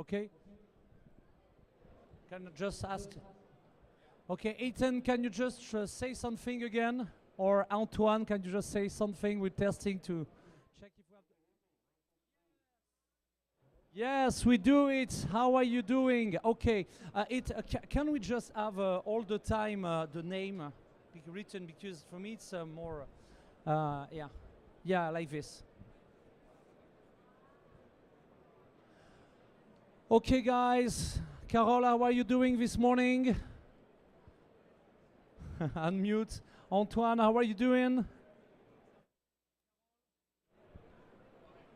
Okay. Can I just ask? Okay, Ethan, can you just say something again? Or Antoine, can you just say something? We're testing to check if we have. Yes, we do it. How are you doing? Okay, can we just have all the time the name written, because for me it's more, yeah, like this. Okay, guys. Carol, how are you doing this morning? Unmute. Antoine, how are you doing?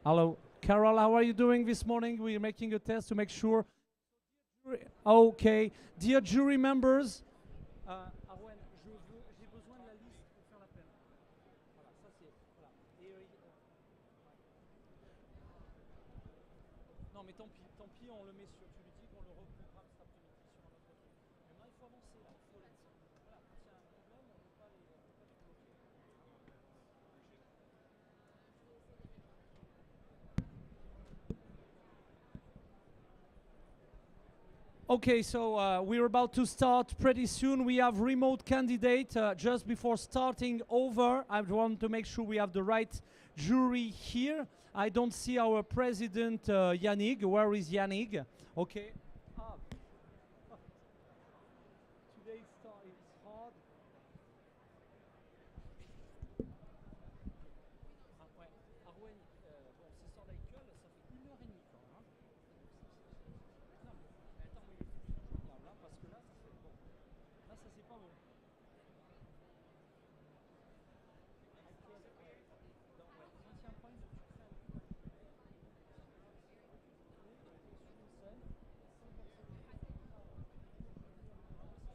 Hello. Carol, how are you doing this morning? We're making a test to make sure. Okay. Dear jury members. Arwen, j'ai besoin de la liste pour faire l'appel. Voilà, ça c'est. Voilà. Non, mais tant pis, on le met sur. Tu lui dis qu'on le reprogramme cet après-midi sur un autre truc. Maintenant, il faut avancer là. Voilà, quand il y a un problème, on ne peut pas les bloquer. Okay, so we're about to start pretty soon. We have remote candidate just before starting over. I want to make sure we have the right jury here. I don't see our president Yannick. Where is Yannick? Okay. Today's start is hard. Ouais. Arwen, bon, c'est sans l'alcool, ça fait 1h30 quand même. Non, mais attends, mais il est joignable, hein, parce que là, ça fait bon. Là, ça c'est pas bon. Actuel, ouais. Quand il y a un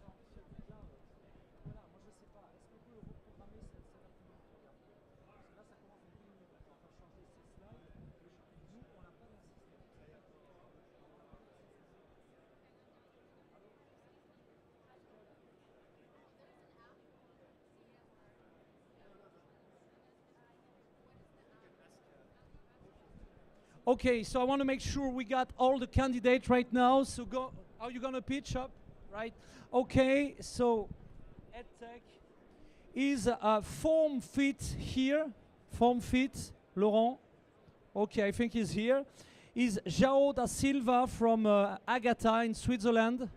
problème de succès, voilà, moi je sais pas. Est-ce qu'on peut reprogrammer cet après-midi? Regarde. Parce que là, ça commence à 10 minutes. On va changer ces slides. Nous, on l'a pas dans le système. Okay, so I want to make sure we got all the candidates right now. So go. Are you gonna pitch up? Right. Okay. So EdTech is Form Fit here. Form Fit, Laurent. Okay, I think he's here. Is João da Silva from Agatha in Switzerland.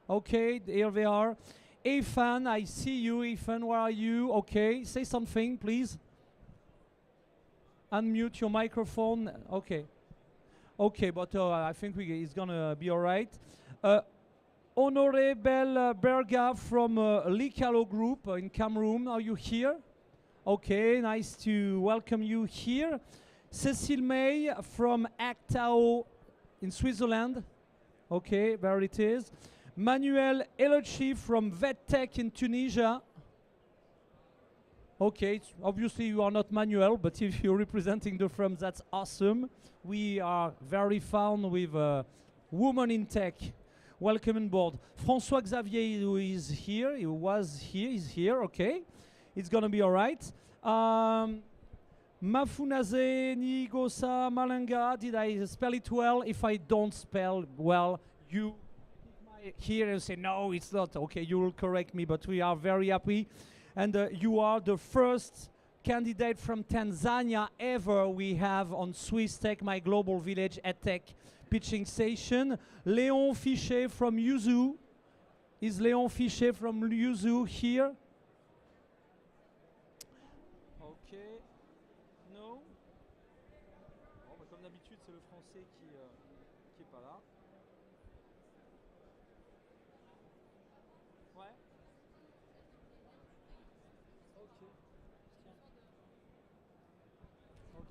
Okay, here they are. Ethan, I see you. Ethan, where are you? Okay, say something, please. Unmute your microphone. Okay. Okay, but I think it's gonna be all right. Honorable Berga from Likalo Group in Cameroon. Are you here? Okay, nice to welcome you here. Cecile May from Actao in Switzerland. Okay, there it is. Manuel Elochi from VetTech in Tunisia. Okay, obviously you are not Manuel, but if you're representing the firm, that's awesome. We are very fond with women in tech. Welcome on board. François Xavier, who is here, he was here, he's here, okay. It's gonna be all right. Mafunaze Nigosa Malanga, did I spell it well? If I don't spell well, you here and say, no, it's not. Okay, you will correct me, but we are very happy. And you are the first candidate from Tanzania ever we have on Swiss Tech, myGlobalVillage EdTech pitching station. Léon Fichet from Yuzu. Is Léon Fichet from Yuzu here? Okay. No. Bon, bah, comme d'habitude, c'est le français qui est pas là. Ouais. Ok. Ok.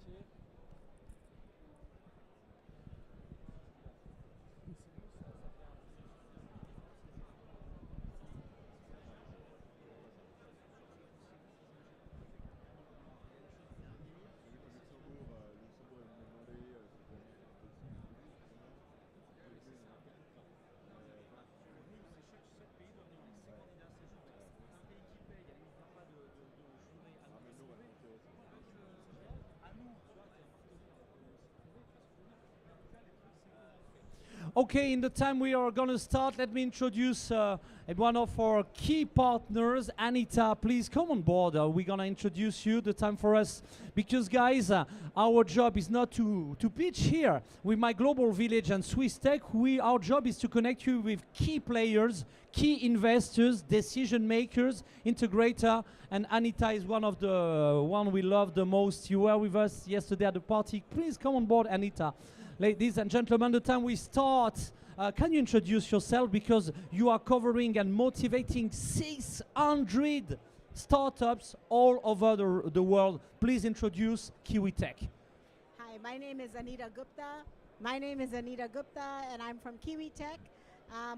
Okay, in the time we are going to start, let me introduce one of our key partners, Anita. Please come on board. We're going to introduce you. The time for us, because guys, our job is not to pitch here with myGlobalVillage and Swiss Tech. Our job is to connect you with key players, key investors, decision makers, integrator, and Anita is one of the one we love the most. You were with us yesterday at the party. Please come on board, Anita. Ladies and gentlemen, the time we start, can you introduce yourself, because you are covering and motivating 600 startups all over the world. Please introduce Kiwi Tech. Hi, my name is Anita Gupta. And I'm from Kiwi Tech.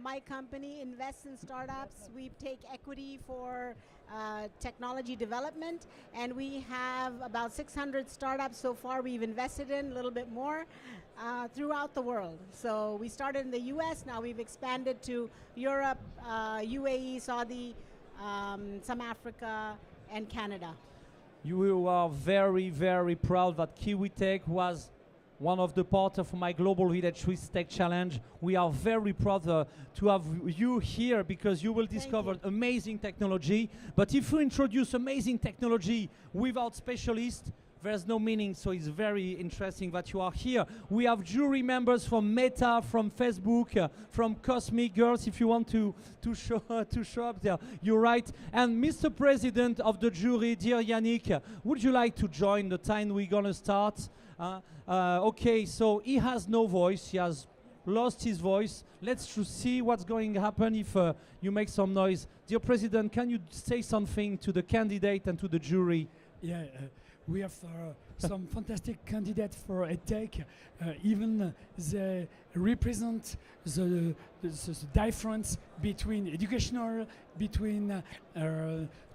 My company invests in startups. We take equity for technology development, and we have about 600 startups so far we've invested in, a little bit more, throughout the world. So we started in the US, now we've expanded to Europe, UAE, Saudi, some Africa, and Canada. You are very, very proud that Kiwi Tech was one of the part of myGlobalVillage Swiss Tech Challenge. We are very proud to have you here, because you will discover amazing technology. But if you introduce amazing technology without specialists, there's no meaning. So it's very interesting that you are here. We have jury members from Meta, from Facebook, from Cosmic Girls. If you want to show up there, you're right. And Mr. President of the jury, dear Yannick, would you like to join the time we're gonna start? Okay, so he has no voice. He has lost his voice. Let's see what's going to happen if you make some noise. Dear President, can you say something to the candidate and to the jury? Yeah, we have some fantastic candidates for EdTech. Even they represent the difference between educational, between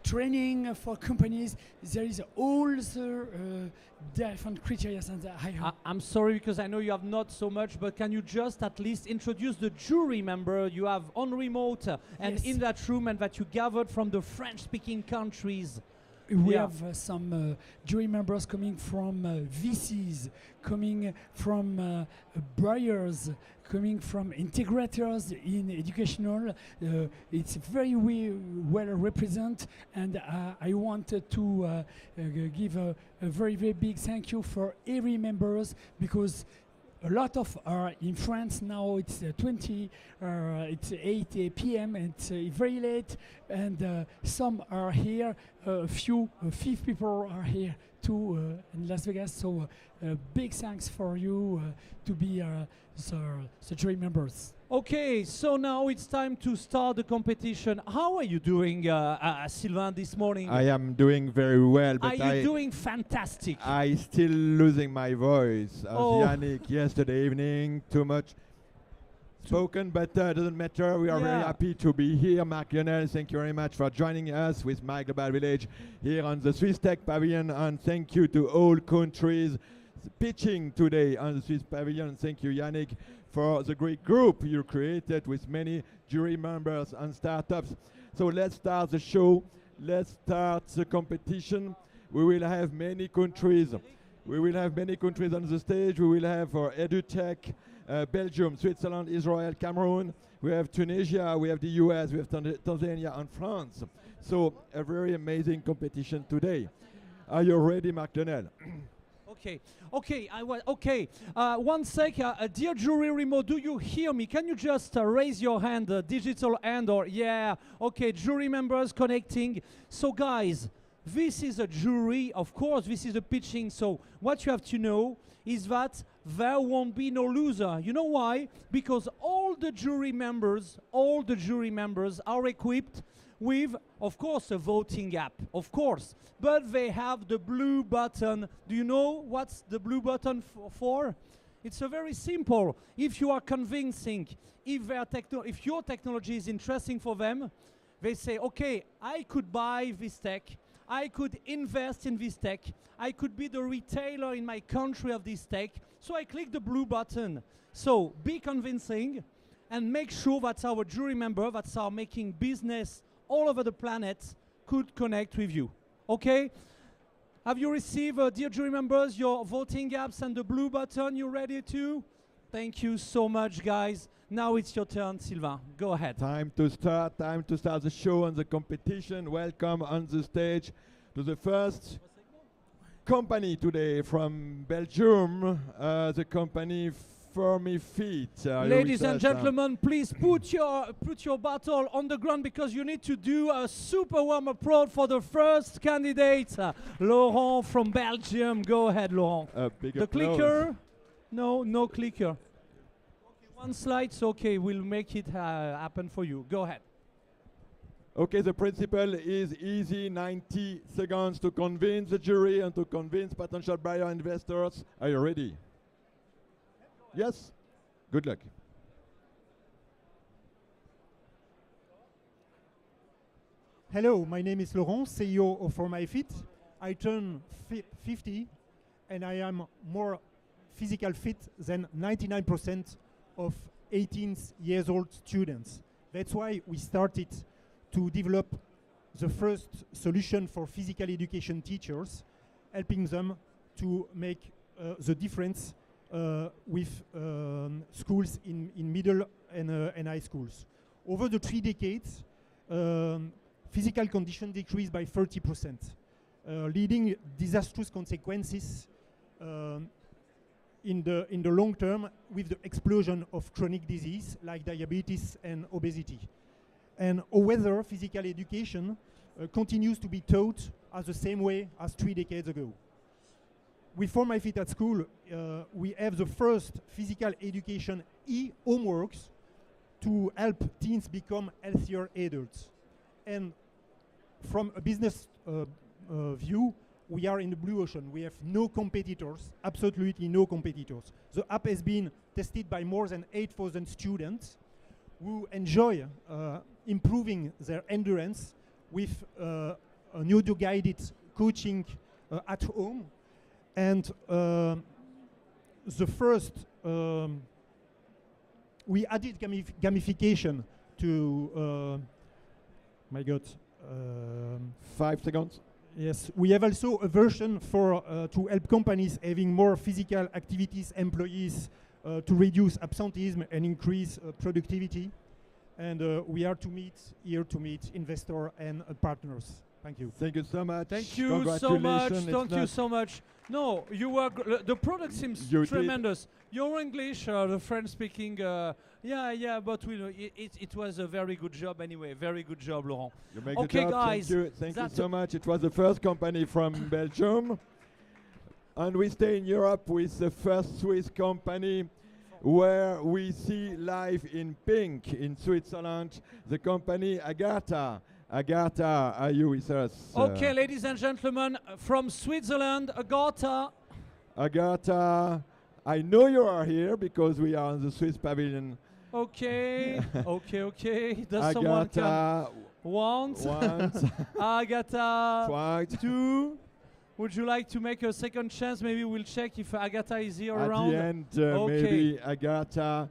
training for companies. There is all the different criteria. And I'm sorry, because I know you have not so much, but can you just at least introduce the jury member you have on remote and yes, in that room, and that you gathered from the French-speaking countries? We have some jury members coming from VCs, coming from buyers, coming from integrators in educational. It's very well represented, and I wanted to give a very, very big thank you for every members, because a lot of are in France now. It's it's 8 p.m. and it's very late, and some are here. A few, 5 people are here too in Las Vegas. So big thanks for you to be the jury members. Okay, so now it's time to start the competition. How are you doing, Sylvain, this morning? I am doing very well, but are you doing fantastic? I still losing my voice. As Oh. Yannick yesterday evening, too much spoken, but doesn't matter. We are very Yeah. happy to be here. Marc Lionel, thank you very much for joining us with myGlobalVillage here on the Swiss Tech Pavilion, and thank you to all countries pitching today on the Swiss Pavilion. Thank you, Yannick, for the great group you created with many jury members and startups. So let's start the show. Let's start the competition. We will have many countries. We will have many countries on the stage. We will have for EduTech, Belgium, Switzerland, Israel, Cameroon. We have Tunisia, we have the US, we have Tanzania and France. So a very amazing competition today. Are you ready, Marc Lionel? Okay. One sec, dear jury remote, do you hear me? Can you just raise your hand, digital hand, or yeah? Okay, jury members connecting. So guys, this is a jury, of course. This is a pitching. So what you have to know is that there won't be no loser. You know why? Because all the jury members are equipped with, of course, a voting app, of course, but they have the blue button. Do you know what's the blue button for? It's a very simple. If you are convincing, if your technology is interesting for them, they say, okay, I could buy this tech, I could invest in this tech, I could be the retailer in my country of this tech, so I click the blue button. So be convincing and make sure that our jury member that are making business all over the planet could connect with you. Okay? Have you received, dear jury members, your voting apps and the blue button? You ready to? Thank you so much, guys. Now it's your turn, Sylvain. Go ahead. Time to start the show and the competition. Welcome on the stage to the first company today from Belgium, the company Fermifeet. Ladies and gentlemen, please put your bottle on the ground because you need to do a super warm applaud for the first candidate, Laurent from Belgium. Go ahead, Laurent. The clicker? No clicker. Okay, one slide's okay. We'll make it happen for you. Go ahead. Okay, the principle is easy, 90 seconds to convince the jury and to convince potential buyer investors. Are you ready? Yes? Good luck. Hello, my name is Laurent, CEO of ForMyFit. I turn 50 and I am more physical fit than 99% of 18 years old students. That's why we started to develop the first solution for physical education teachers, helping them to make the difference with schools in middle and high schools. Over the 3 decades, physical conditions decreased by 30%, leading disastrous consequences in the long term with the explosion of chronic disease like diabetes and obesity. And whether physical education continues to be taught as the same way as 3 decades ago. With ForMyFit at School, we have the first physical education e-homeworks to help teens become healthier adults. And from a business view, we are in the blue ocean. We have no competitors, absolutely no competitors. The app has been tested by more than 8,000 students who enjoy improving their endurance with an audio-guided coaching at home. And the first, we added gamification to, my God. 5 seconds. Yes, we have also a version for to help companies having more physical activities, employees, to reduce absenteeism and increase productivity. And we are here to meet investors and partners. Thank you. Thank you so much. Thank you so much. Thank you so much. No, you were. The product seems tremendous. Your English, the French-speaking, yeah, but it was a very good job anyway. Very good job, Laurent. You make okay, the job. guys. Thank you so much. It was the first company from Belgium, and we stay in Europe with the first Swiss company, where we see live in pink in Switzerland, the company Agatha. Agatha, are you with us? Okay, ladies and gentlemen, from Switzerland, Agatha. Agatha, I know you are here because we are on the Swiss pavilion. Okay, okay. Does someone come? Once. Agatha. Twice. 2. Would you like to make a second chance? Maybe we'll check if Agatha is here around. At the end, maybe Agatha.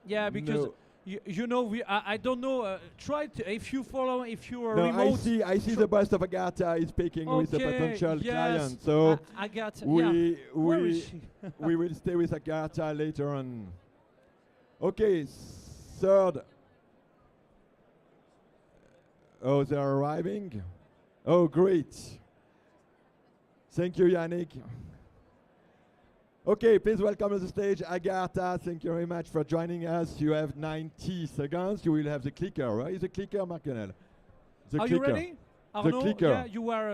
Yeah, because no. you know, I don't know. Try to, if you are no, remote. I see the boss of Agatha is speaking with the potential client. So Agatha, we Where is she? we will stay with Agatha later on. Okay, third. Oh, they're arriving. Oh, great. Thank you, Yannick. Okay, please welcome to the stage Agatha. Thank you very much for joining us. You have 90 seconds. You will have the clicker, right? The clicker, Marc-Lionel. Are you ready? The clicker. Yeah,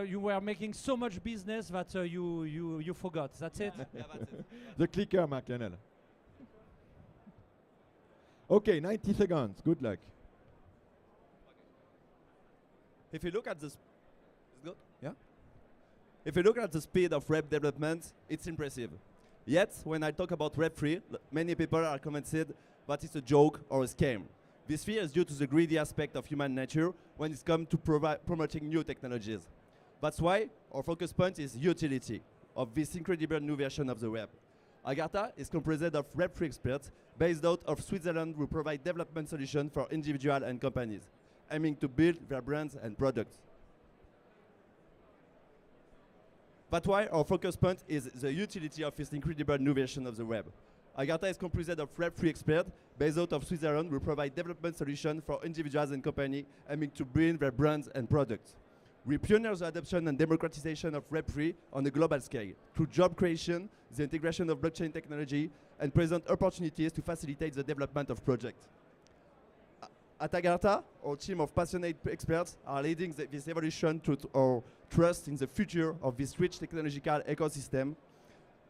you were making so much business that you forgot. That's it. Yeah, that's it. The clicker, Marc-Lionel. Okay, 90 seconds. Good luck. If you look at this, good, yeah. If you look at the speed of web development, it's impressive. Yet, when I talk about Web3, many people are convinced that it's a joke or a scam. This fear is due to the greedy aspect of human nature when it comes to promoting new technologies. That's why our focus point is utility of this incredible new version of the web. Agatha is composed of Web3 experts based out of Switzerland who provide development solutions for individuals and companies, aiming to build their brands and products. That's why our focus point is the utility of this incredible new version of the web. Agartha is composed of Web3 experts based out of Switzerland. We provide development solutions for individuals and companies aiming to bring their brands and products. We pioneer the adoption and democratization of Web3 on a global scale through job creation, the integration of blockchain technology, and present opportunities to facilitate the development of projects. At Agartha, our team of passionate experts are leading this evolution to our trust in the future of this rich technological ecosystem.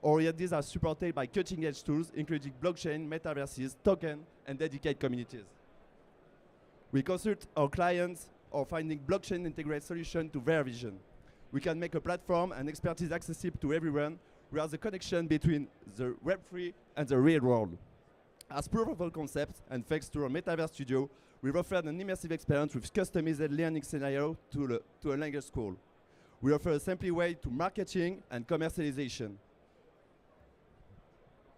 Our ideas are supported by cutting-edge tools, including blockchain, metaverses, tokens, and dedicated communities. We consult our clients on finding blockchain integrated solution to their vision. We can make a platform and expertise accessible to everyone, where the connection between the Web3 and the real world. As proof of our concept, and thanks to our Metaverse Studio, we offered an immersive experience with customized learning scenario to a language school. We offer a simple way to marketing and commercialization.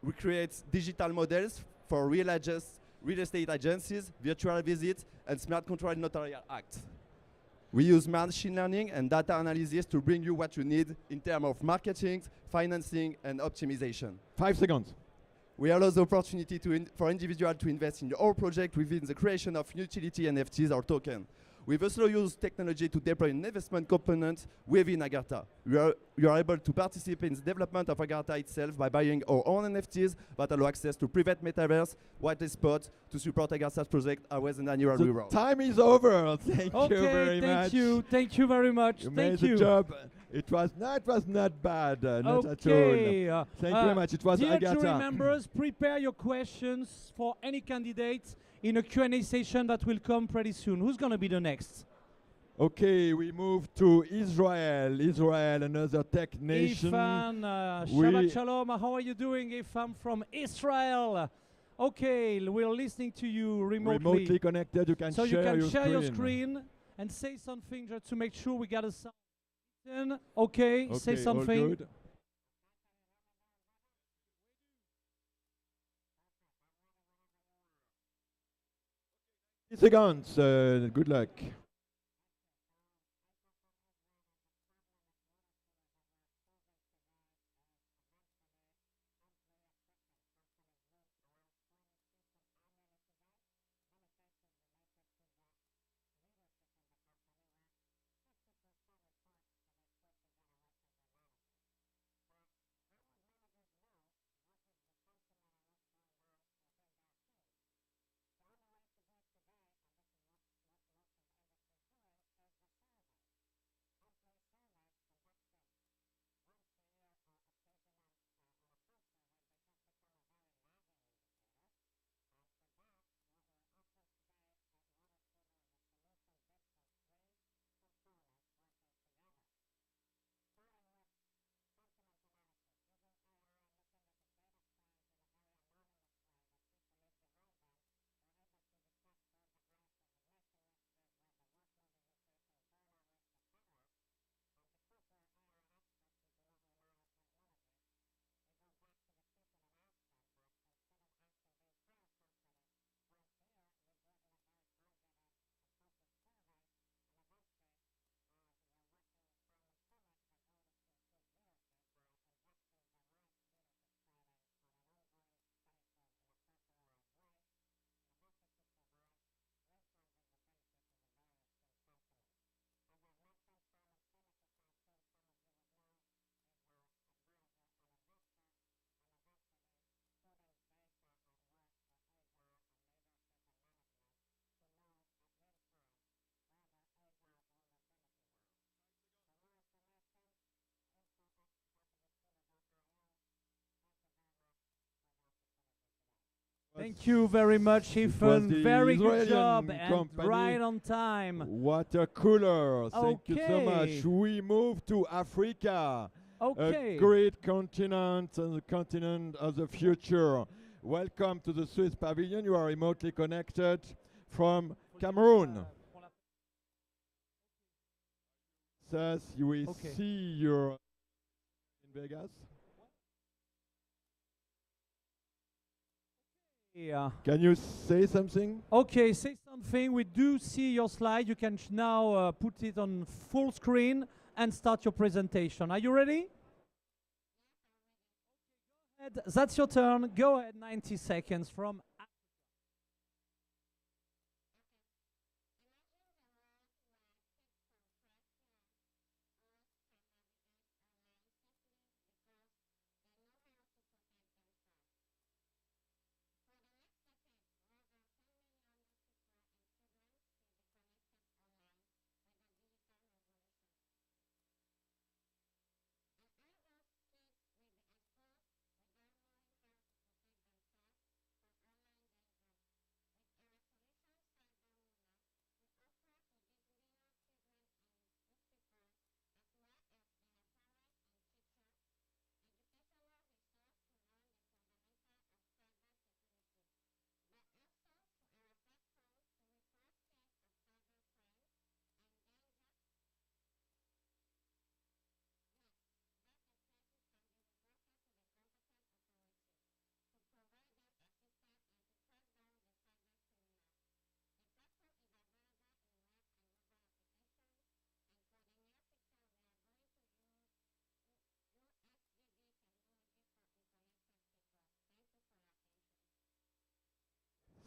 We create digital models for real estate agencies, virtual visits, and smart contract notarial acts. We use machine learning and data analysis to bring you what you need in terms of marketing, financing, and optimization. 5 seconds. We allow the opportunity for individuals to invest in our project within the creation of utility NFTs or token. We've also used technology to deploy an investment component within Agartha. You are able to participate in the development of Agartha itself by buying our own NFTs that allow access to private metaverse, whitelist spots to support Agartha's project with an annual The reward. time is over. Thank you very much. Thank you very much. You Thank made the you. job. It was not bad, not at all. Okay. Thank you very much. It was Dear jury Agartha. members, prepare your questions for any candidate in a Q&A session that will come pretty soon. Who's going to be the next? Okay, we move to Israel. Israel, another tech nation. Ifan, Shabbat Shalom. How are you doing, Ifan from Israel? Okay, we're listening to you remotely. Remotely connected, you can So share you can your share screen. your screen and say something just to make sure we got a sound. Okay, say Okay, all something. good. Seconds, good luck. Thank you very much, It was Ifan. the Very good Israeli job and company. right on time. Water cooler. Thank you so Okay. much. We move to Africa. Okay. A great continent and the continent of the future. Welcome to the Swiss Pavilion. You are remotely connected from Cameroon. Says we Okay. see you in Vegas. Yeah. Can you say something? Okay, say something. We do see your slide. You can now put it on full screen and start your presentation. Are you ready? That's your turn. Go ahead, 90 seconds from.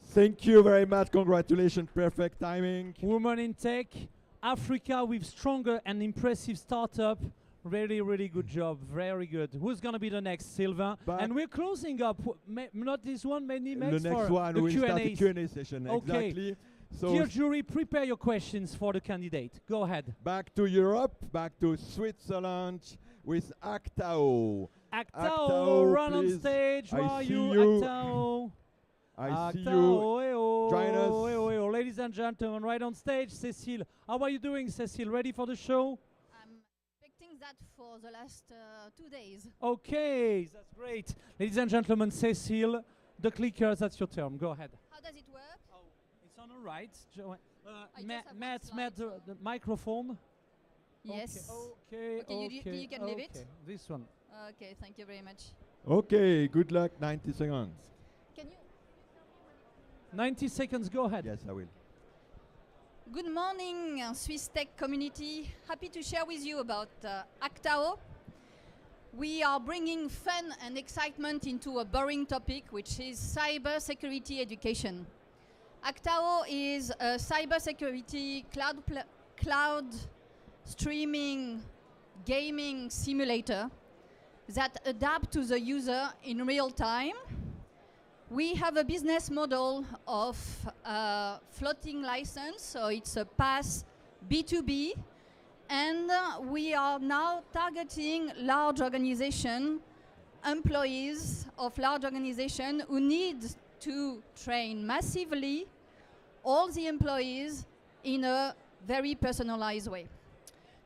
Thank you very much. Congratulations. Perfect timing. Women in Tech, Africa with stronger and impressive startup. Really, really good job. Very good. Who's going to be the next, Sylvain? But And we're closing up. Not this one, many the next next for one the will start the Q&A. Q&A session. Okay. Exactly. So Dear jury, prepare your questions for the candidate. Go ahead. back to Europe, back to Switzerland with Actao. Actao, run on please. stage. I Where are see you, you. Actao? I see you. Actao, Join us. Ladies and gentlemen, right on stage, Cécile. How are you doing, Cécile? Ready for the show? I'm expecting that for the last 2 days. Okay, that's great. Ladies and gentlemen, Cécile, the clicker, that's your term. Go ahead. How does it work? Oh, it's on the right. I just have one Matt, slide, the so- microphone. Yes. Okay, Okay, you can leave it. okay. This one. Okay, thank you very much. Okay, good luck. 90 seconds. Can you? 90 seconds, go ahead. Yes, I will. Good morning, Swiss Tech community. Happy to share with you about Actao. We are bringing fun and excitement into a boring topic, which is cybersecurity education. Actao is a cybersecurity cloud streaming gaming simulator that adapts to the user in real time. We have a business model of floating license, so it's a PaaS B2B, and we are now targeting large organization, employees of large organization who need to train massively all the employees in a very personalized way.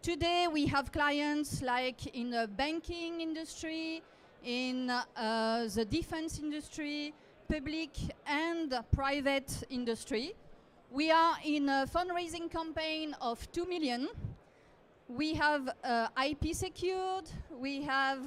Today we have clients like in the banking industry, in the defense industry, public and private industry. We are in a fundraising campaign of 2 million. We have IP secured, we have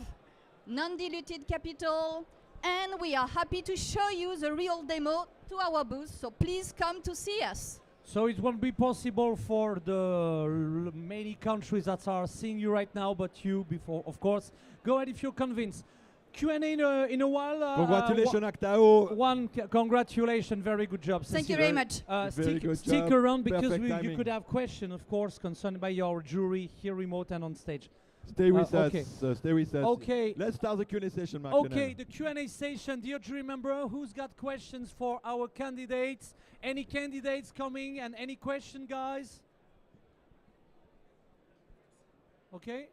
non-diluted capital, and we are happy to show you the real demo to our booth, so please come to see us. So it won't be possible for the many countries that are seeing you right now, but you before, of course. Go ahead if you're convinced. Q&A in a while. Congratulations, Actao. Congratulations, very good job. Thank you Cécile. very much. Very good Stick job. around because Perfect you timing. could have questions, of course, concerned by your jury here remote and on stage. Stay with okay. us. Stay with us. Okay. Let's start the Q&A session, Mark. Okay, the Q&A session. Dear jury member, who's got questions for our candidates? Any candidates coming and any question, guys? Okay,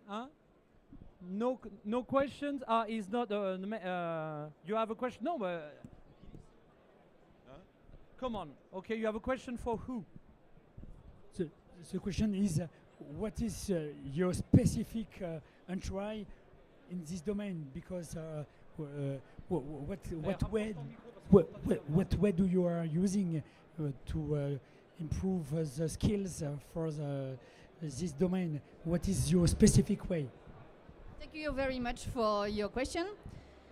no questions. Is not. You have a question? No. Come on. Okay, you have a question for who? The question is, what is your specific entry in this domain? Because what way do you are using to improve the skills for this domain? What is your specific way? Thank you very much for your question.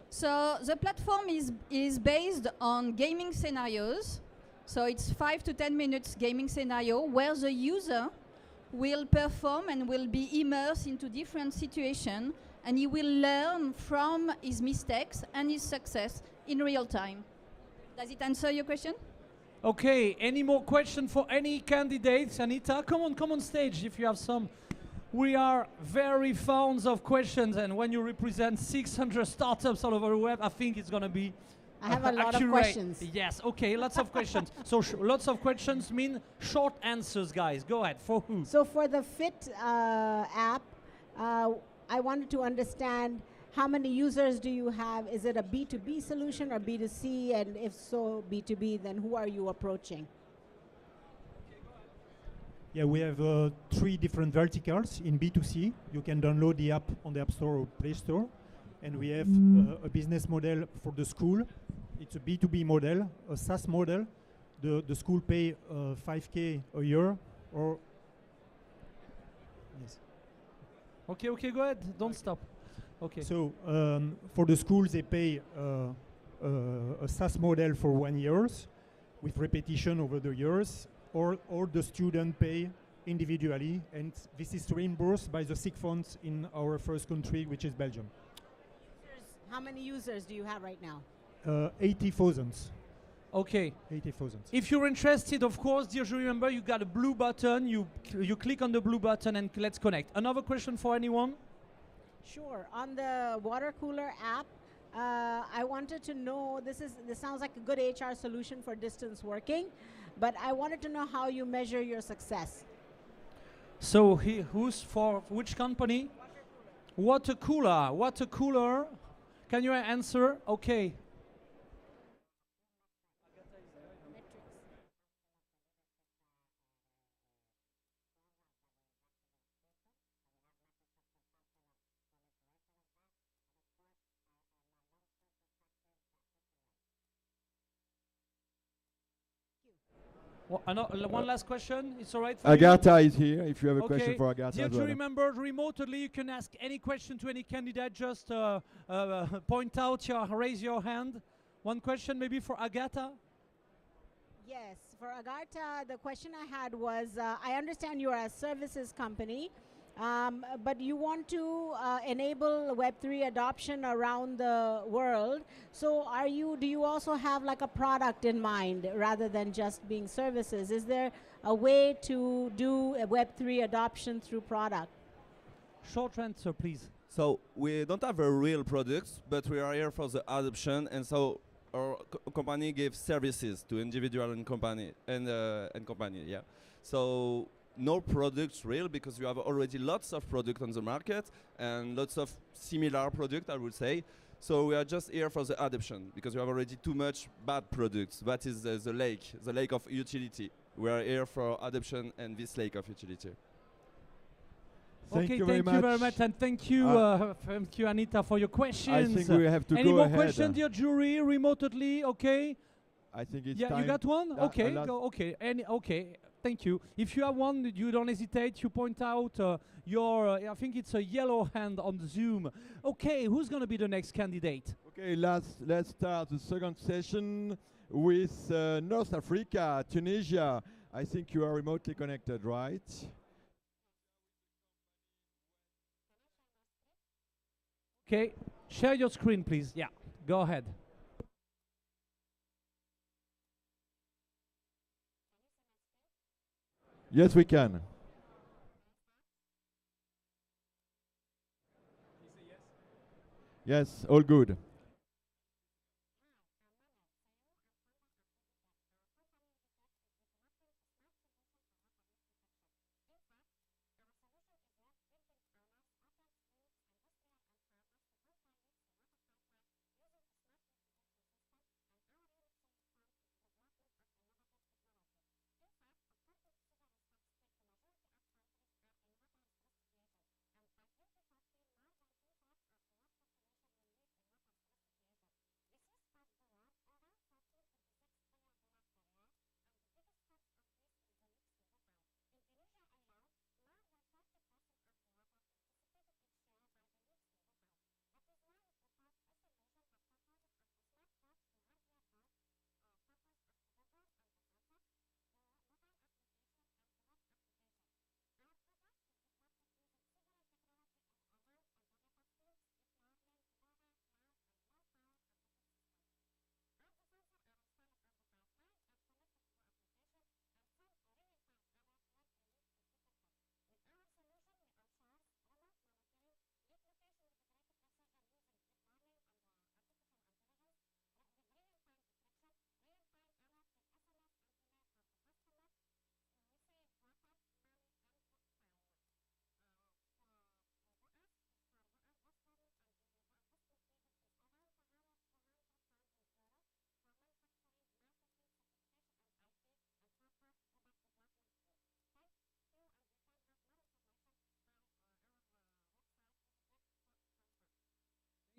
So the platform is based on gaming scenarios. So it's 5 to 10 minutes gaming scenario where the user will perform and will be immersed into different situations and he will learn from his mistakes and his success in real time. Does it answer your question? Okay, any more questions for any candidates? Anita, come on stage if you have some. We are very fond of questions, and when you represent 600 startups all over the web, I think it's going to be I have a lot of accurate. questions. Yes, okay, lots of questions. So lots of questions mean short answers, guys. Go ahead. For who? So for the Fit app, I wanted to understand how many users do you have? Is it a B2B solution or B2C? And if so, B2B, then who are you approaching? Yeah, we have 3 different verticals in B2C. You can download the app on the App Store or Play Store. And we have a business model for the school. It's a B2B model, a SaaS model. The school pay 5K a year or... Yes. Okay, go ahead. Don't stop. Okay. So for the schools, they pay a SaaS model for 1 year with repetition over the years, or the student pay individually, and this is reimbursed by the SIG funds in our first country, which is Belgium. How many users do you have right now? 80,000. Okay. 80,000. If you're interested, of course, dear jury member, you got a blue button. You click on the blue button and let's connect. Another question for anyone? Sure. On the water cooler app, I wanted to know, this sounds like a good HR solution for distance working, but I wanted to know how you measure your success. So who's for which company? Water cooler. Water cooler. Can you answer? Okay. One last question. It's all right for Agatha is here. If you have a you? question for Agatha Dear as well. jury members, remotely you can ask any question to any candidate. Just point out raise your hand. One question maybe for Agatha. Yes, for Agartha, the question I had was, I understand you are a services company, but you want to enable Web3 adoption around the world. So do you also have like a product in mind rather than just being services? Is there a way to do a Web3 adoption through product? Short answer, please. So we don't have a real product, but we are here for the adoption, and so our company gives services to individual and company yeah. So no products real, because you have already lots of product on the market and lots of similar product, I would say. So we are just here for the adoption, because you have already too much bad products. That is the lake of utility. We are here for adoption and this lake of utility. Thank you very much, and thank you, Anita, for your questions. I think we have to Any go more ahead. questions, dear jury, remotely? Okay. I think it's Yeah, time. you got one? Okay, last- go. Okay, okay. Thank you. If you have one, you don't hesitate. You point out your. I think it's a yellow hand on the Zoom. Okay, who's gonna be the next candidate? Okay, let's start the second session with North Africa, Tunisia. I think you are remotely connected, right? Okay, share your screen, please. Yeah, go ahead. Yes, we can. Yes, all good.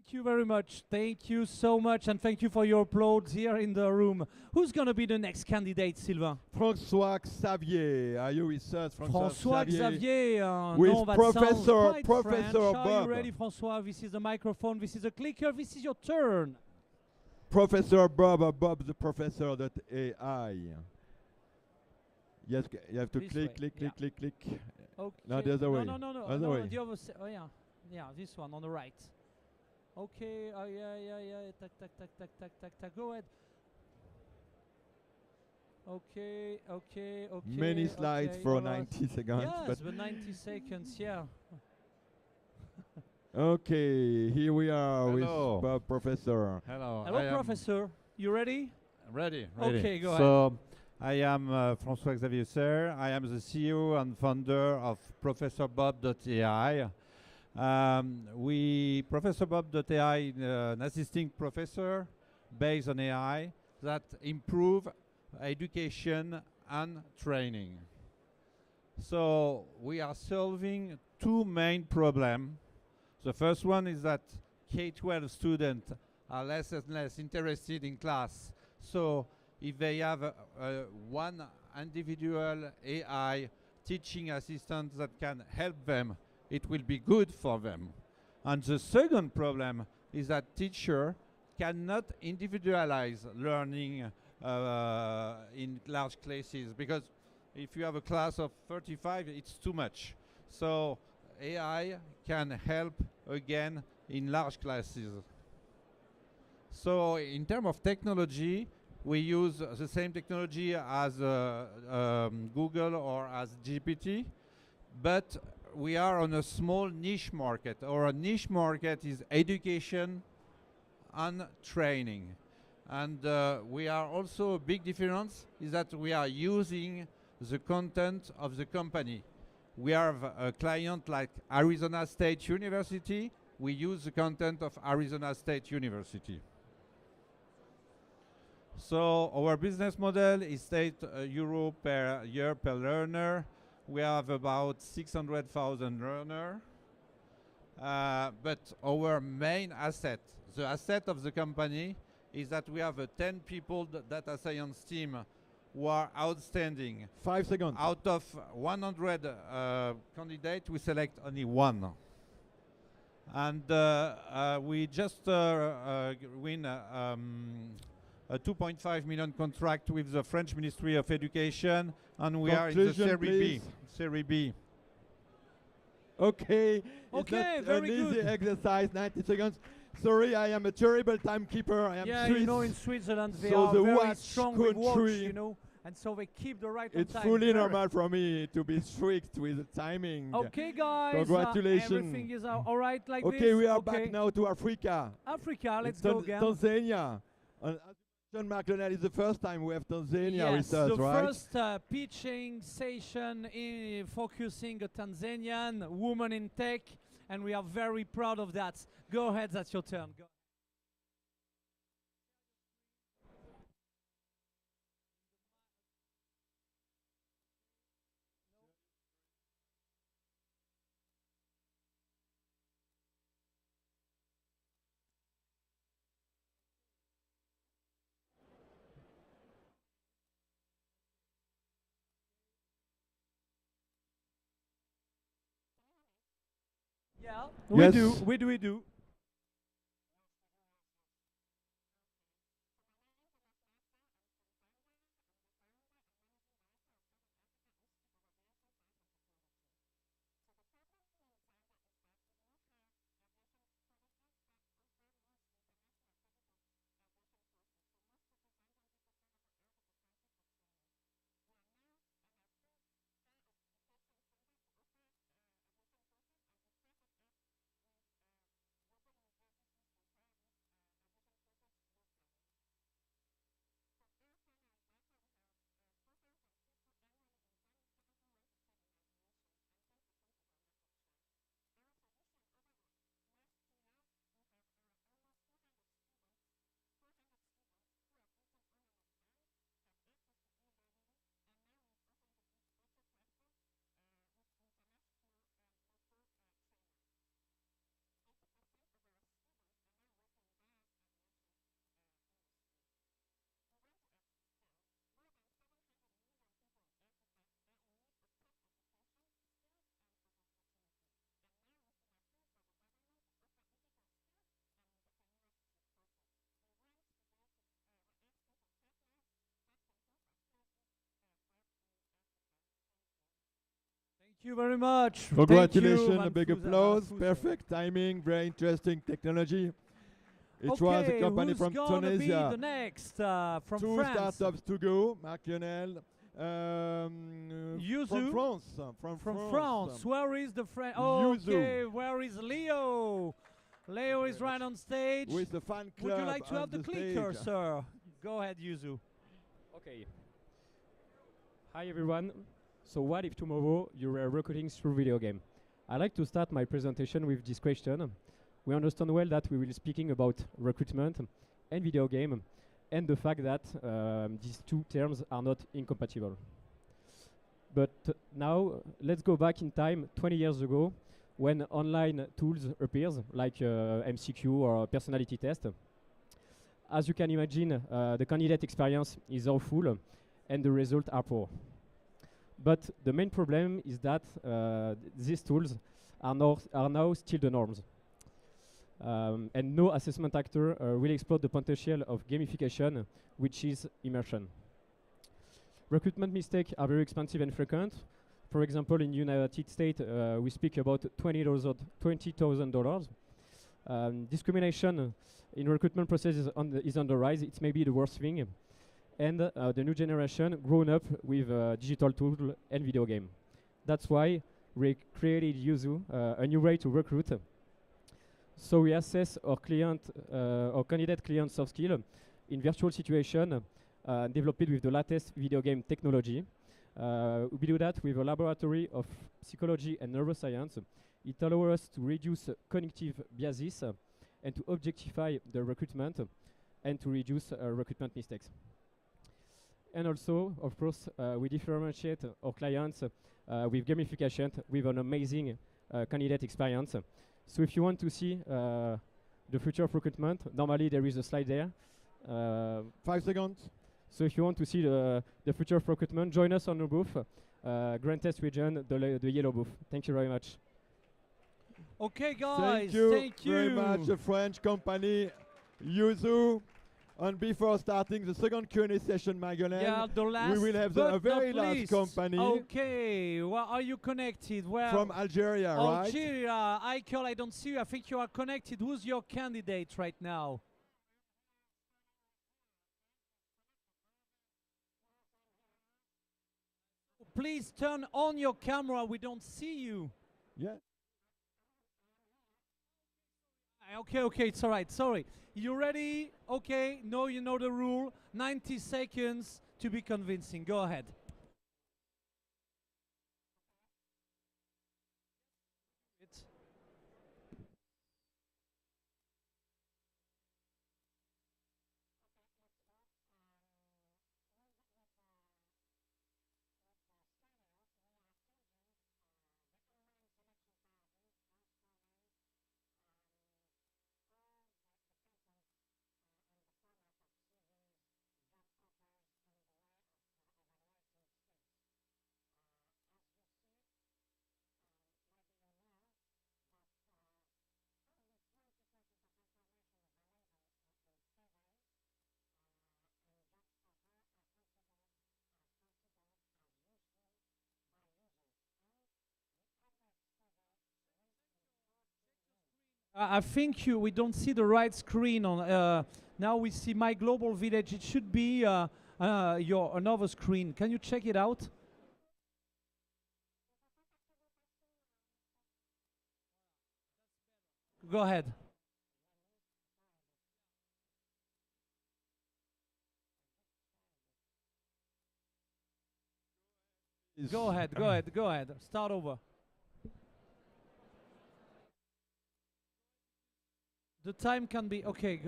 Thank you very much. Thank you so much, and thank you for your applause here in the room. Who's gonna be the next candidate, Sylvain? François Xavier, are you with us? François Xavier. With no, that Professor- sounds quite Professor French. Are Bob. you ready, François? This is the microphone. This is a clicker. This is your turn. Professor Bob, Bob the Professor that AI. Yes, you have to This click, way, click, yeah. click, click, click. Okay. No, the other way. No. Other no, way. the other oh yeah. Yeah, this one on the right. Okay. Yeah. Tac. Go ahead. Okay. Many slides okay, for all right. 90 seconds. Yes, but 90 seconds. Yeah. Okay, here we are Hello. with Bob Professor. Hello. Hello, Professor. You ready? Ready. Okay, go So, I am François Xavier Serre. I am the CEO and founder of ProfessorBob.ai. ProfessorBob.ai is an assisting professor based on AI that improve education and training. So we are solving two main problems. The first one is that K-12 students are less and less interested in class. So if they have one individual AI teaching assistant that can help them, it will be good for them. And the second problem is that teacher cannot individualize learning in large classes, because if you have a class of 35, it's too much. So AI can help again in large classes. So in terms of technology, we use the same technology as Google or as GPT, but we are on a small niche market. Our niche market is education and training. And we are also a big difference is that we are using the content of the company. We have a client like Arizona State University. We use the content of Arizona State University. So our business model is €8 per year per learner. We have about 600,000 learners. But our main asset, the asset of the company, is that we have a 10 people data science team who are outstanding. 5 seconds. Out of 100 candidates, we select only one. And we just win a 2.5 million contract with the French Ministry of Education, and we are in the Conclusion, Series B. please. Series B. Okay. Okay, it's not very an easy good. exercise, 90 seconds. Sorry, I am a terrible timekeeper. I am Yeah, Swiss. you know, in Switzerland they So are the very watch strong with watch, country- you know, and so they keep the right on It's time. fully There. normal for me to be strict with the timing. Okay, guys. Congratulations. Everything is all right like this. Okay, we are back now to Africa. Africa, let's It's go again. Tanzania. And as John McDonald is the first time we have Tanzania Yes, with us, the right? first pitching session focusing a Tanzanian woman in tech, and we are very proud of that. Go ahead, that's your turn. Go. Yeah, Yes. we do. Thank you very much. Congratulations, a Thank big you, applause. Fuso. Perfect timing, very interesting technology. It Okay, was a company who's from gonna be Tunisia. the next from Two France? startups to go, Marc-Lionel. Yuzu? From France. From France. Where is the French? Yuzu. Okay, where is Leo? Leo is right on stage. With the fan club. Would you like to on have the stage. clicker, sir? Go ahead, Yuzu. Okay. Hi everyone. So what if tomorrow you were recruiting through video game? I'd like to start my presentation with this question. We understand well that we will be speaking about recruitment and video game and the fact that these two terms are not incompatible. But now let's go back in time 20 years ago when online tools appears like MCQ or personality test. As you can imagine, the candidate experience is awful and the results are poor. But the main problem is that these tools are now still the norms. And no assessment actor will exploit the potential of gamification, which is immersion. Recruitment mistakes are very expensive and frequent. For example, in United States, we speak about $20,000. Discrimination in recruitment process is on the rise. It's maybe the worst thing. And the new generation grown up with digital tools and video game. That's why we created Yuzu, a new way to recruit. So we assess our candidate client soft skill in virtual situation developed with the latest video game technology. We do that with a laboratory of psychology and neuroscience. It allows us to reduce cognitive biases and to objectify the recruitment and to reduce recruitment mistakes. And also, of course, we differentiate our clients with gamification with an amazing candidate experience. So if you want to see the future of recruitment, normally there is a slide there. 5 seconds. So if you want to see the future of recruitment, join us on the booth, Grand Est region, the yellow booth. Thank you very much. Okay, guys. Thank you very much, the French company Yuzu. And before starting the second Q&A session, Magdalene, Yeah, the last, we will have but a very not last least. company Okay, well, are you connected? Well, from Algeria, right? Algeria. Eichel, I don't see you. I think you are connected. Who's your candidate right now? Please turn on your camera. We don't see you. Yeah. Okay, it's all right. Sorry. You ready? Okay. No, you know the rule. 90 seconds to be convincing. Go ahead. I think we don't see the right screen on. Now we see myGlobalVillage. It should be your another screen. Can you check it out? Go ahead. Go ahead. Start over. The time can be okay.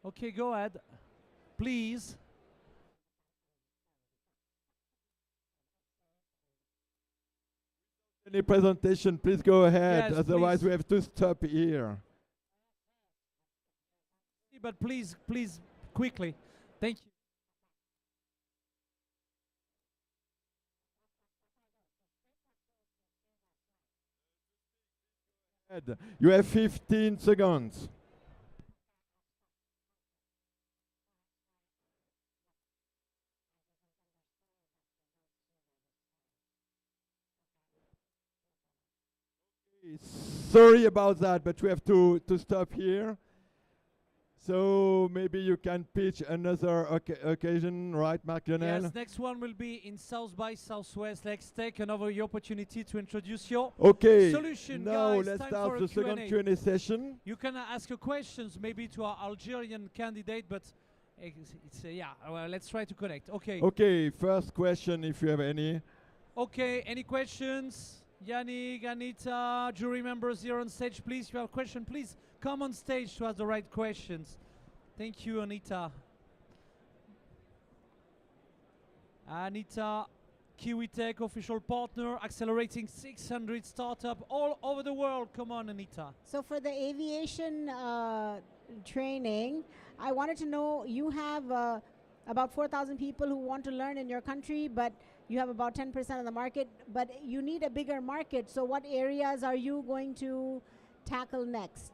Okay, go ahead, please. Any presentation, please go ahead. Yes, Otherwise, please. we have to stop here. But please, quickly. Thank you. You have 15 seconds. Sorry about that, but we have to stop here. So maybe you can pitch another occasion, right, Marc Lionel? Yes, next one will be in South by Southwest. Let's take another opportunity to introduce your solution. Now guys, let's time start for the a second Q&A session. You can ask your questions maybe to our Algerian candidate, but it's yeah, well, let's try to connect. Okay. Okay, first question if you have any. Okay, any questions? Yannick, Anita, jury members here on stage, please. If you have a question, please come on stage to ask the right questions. Thank you, Anita. Anita, Kiwi Tech official partner, accelerating 600 startups all over the world. Come on, Anita. So for the aviation training, I wanted to know, you have about 4,000 people who want to learn in your country, but you have about 10% of the market, but you need a bigger market. So what areas are you going to tackle next?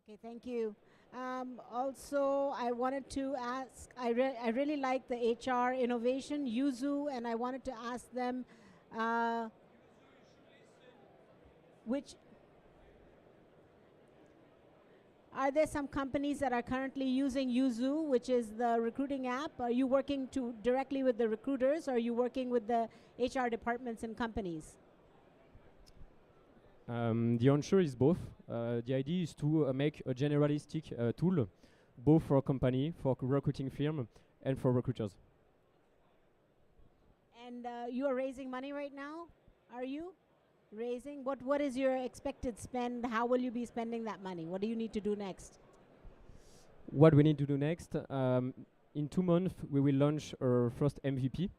Okay, thank you. Also, I wanted to ask, I really like the HR innovation, Yuzu, and I wanted to ask them which, are there some companies that are currently using Yuzu, which is the recruiting app? Are you working directly with the recruiters, or are you working with the HR departments and companies? The answer is both. The idea is to make a generalistic tool, both for a company, for recruiting firm, and for recruiters. And you are raising money right now? Are you raising? What is your expected spend? How will you be spending that money? What do you need to do next? What we need to do next, in 2 months, we will launch our first MVP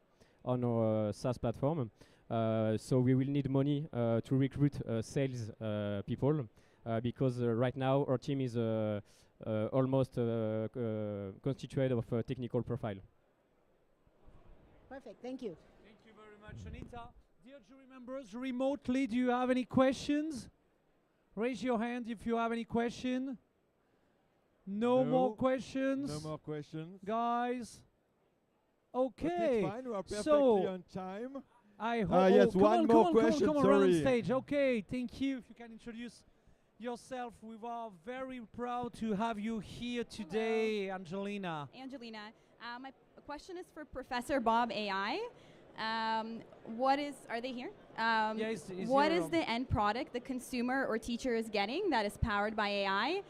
on our SaaS platform. So we will need money to recruit sales people because right now our team is almost constituted of a technical profile. Perfect, thank you. Thank you very much, Anita. Dear jury members, remotely, do you have any questions? Raise your hand if you have any question. No more questions? No more questions. Guys? Okay. Okay. It's fine, we are perfectly so on time. I hope. Yes, one more question. Come on, sorry. run on stage. Okay, thank you. If you can introduce yourself, we are very proud to have you here today, Angelina. Angelina, my question is for Professor Bob AI. Are they here? Yes, what is the end product the consumer or teacher is getting that is powered by AI?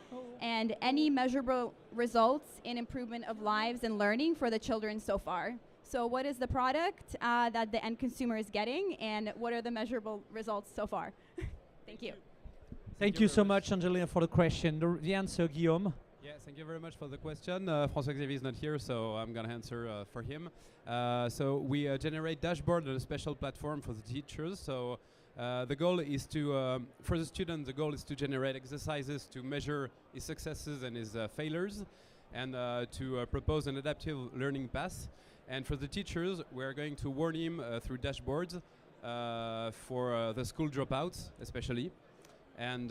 And any measurable results in improvement of lives and learning for the children so far? So what is the product that the end consumer is getting, and what are the measurable results so far? Thank you. Thank you so much, Angelina, for the question. The answer, Guillaume. Yes, thank you very much for the question. François Xavier is not here, so I'm going to answer for him. So we generate dashboard on a special platform for the teachers. So the goal is to, for the student, the goal is to generate exercises to measure his successes and his failures, and to propose an adaptive learning path. And for the teachers, we're going to warn him through dashboards for the school dropouts, especially. And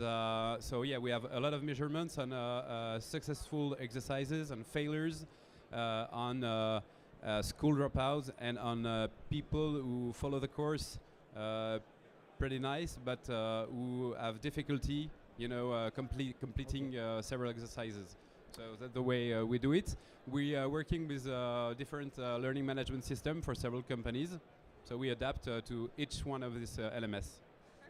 so yeah, we have a lot of measurements on successful exercises, on failures, on school dropouts, and on people who follow the course pretty nice, but who have difficulty, completing several exercises. So that's the way we do it. We are working with different learning management system for several companies. So we adapt to each one of these LMS.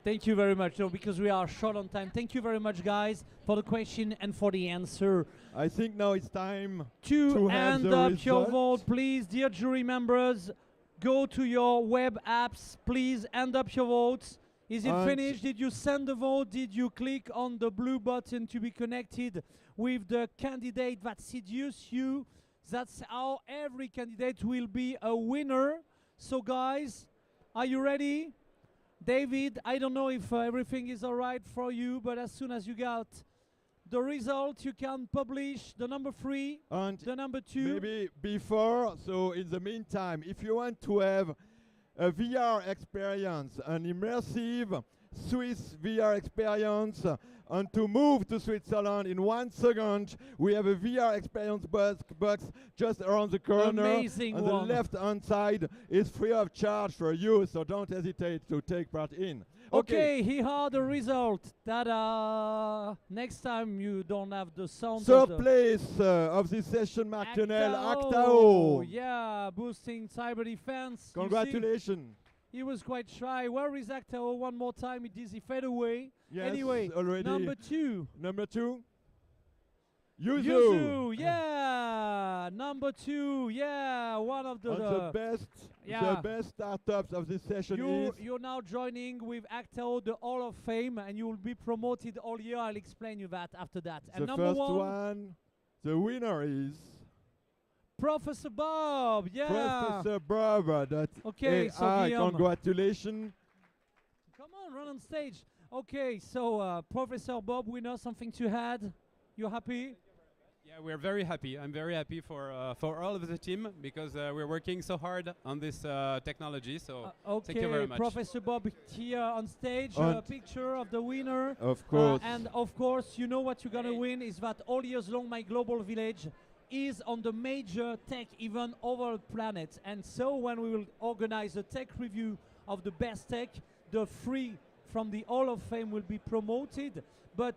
Thank you very much. No, because we are short on time. Thank you very much, guys, for the question and for the answer. I think now it's time to have end the up your result. vote, please. Dear jury members, go to your web apps. Please end up your votes. Is it finished? Did you send the vote? Did you click on the blue button to be connected with the candidate that seduces you? That's how every candidate will be a winner. So guys, Are you ready? David, I don't know if everything is all right for you, but as soon as you got the result, you can publish the number 3, And the number 2. maybe before, so in the meantime, if you want to have a VR experience, an immersive Swiss VR experience, and to move to Switzerland in 1 second, we have a VR experience box just around the corner. Amazing On one. the left-hand side is free of charge for you, so don't hesitate to take part in. Okay, here are the result. Ta-da! Next time you don't have the sound. Third place of this session, Marc Lionel, Actao. Actao. Yeah, boosting cyber defense. You see, Congratulations. he was quite shy. Where is Actao? One more time. It is he fade away. Yes, Anyway, already. number 2. Number 2. Yuzu. Yuzu, yeah, number 2, yeah, one of And the yeah. best startups of this session is You're now joining with Actao, the Hall of Fame, and you will be promoted all year. I'll explain you that after that. And the number first 1, one. The winner is Professor Bob, yeah. Professor Bob. Okay, so Guillaume. Congratulations. Come on, run on stage. Okay, so Professor Bob, winner, something to add? You happy? Yeah, we're very happy. I'm very happy for all of the team because we're working so hard on this technology. So thank you very much. Professor Bob here on stage. And A picture of the winner. Of course. And of course, you know what you're gonna win is that all years long, myGlobalVillage is on the major tech event over the planet. And so when we will organize a tech review of the best tech, the 3 from the Hall of Fame will be promoted. But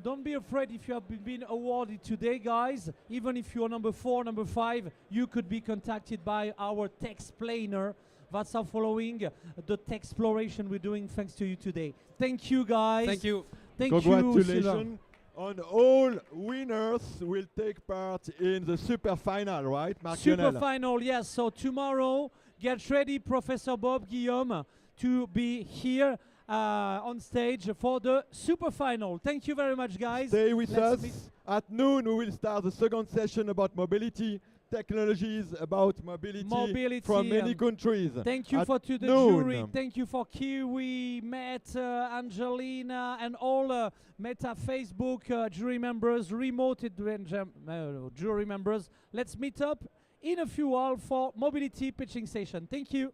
don't be afraid if you have been awarded today, guys. Even if you're number 4, number 5, you could be contacted by our tech explainer. That's our following the tech exploration we're doing thanks to you today. Thank you, guys. Thank you. Thank you, Congratulations. And all winners will take part in the super final, right, Marc Super Lionel? final, yes. So tomorrow, get ready, Professor Bob, Guillaume, to be here on stage for the super final. Thank you very much, guys. Stay with Let's us. At noon, we will start the second session about mobility, technologies about mobility from many countries. Thank you At for to the noon. jury. Thank you for Kiwi, Matt, Angelina, and all Meta Facebook jury members, remoted jury members. Let's meet up in a few hours for mobility pitching session. Thank you.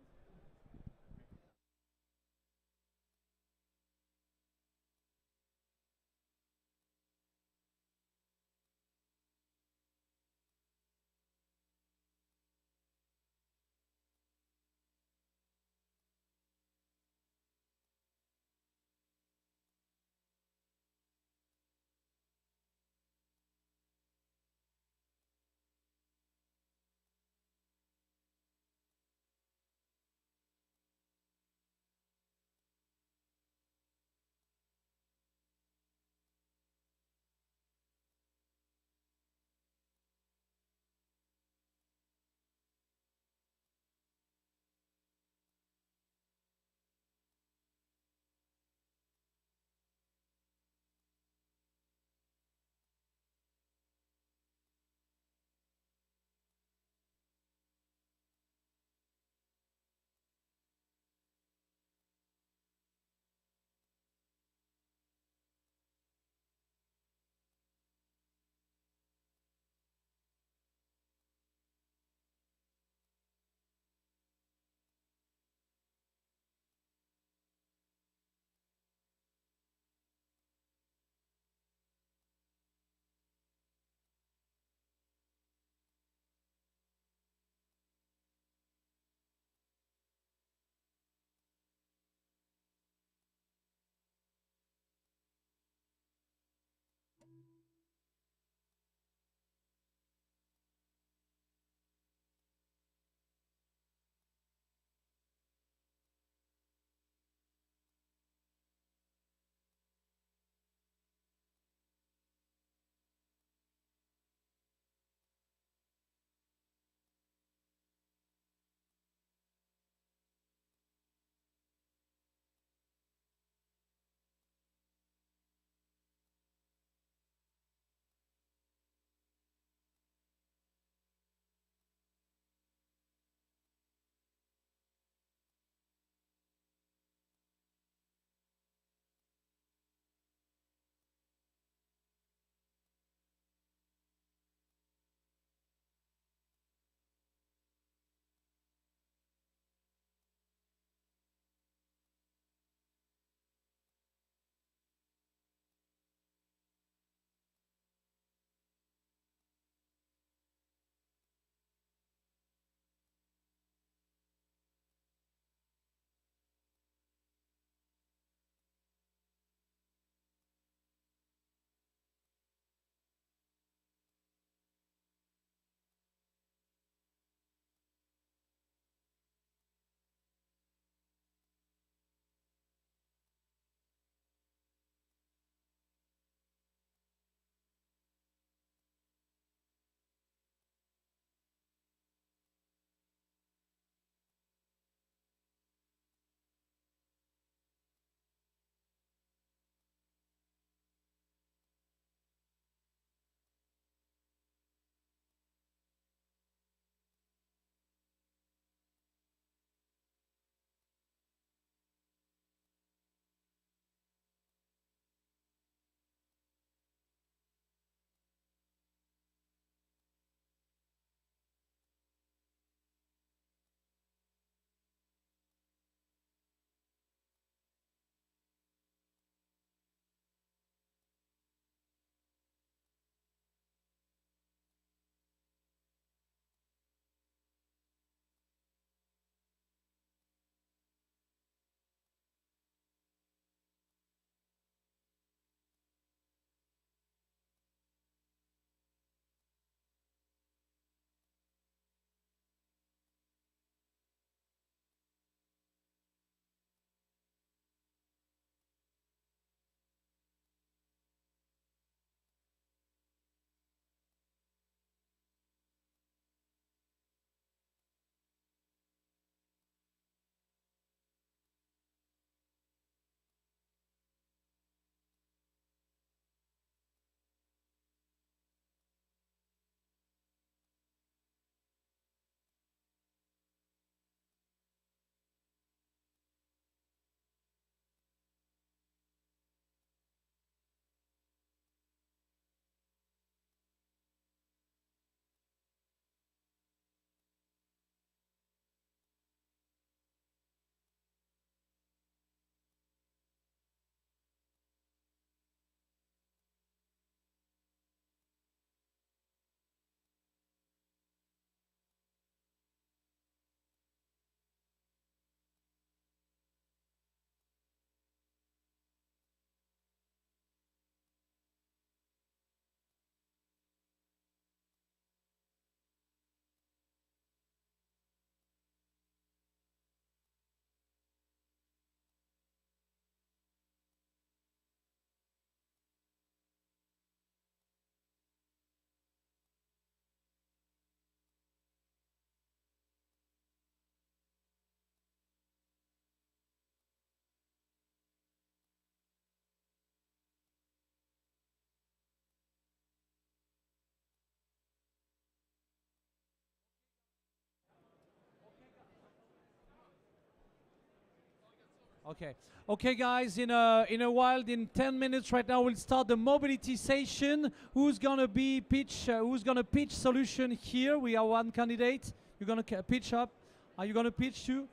Okay. Okay, guys. In a while, in 10 minutes, right now, we'll start the mobility session. Who's gonna pitch solution here? We have one candidate. You're gonna pitch up. Are you gonna pitch too?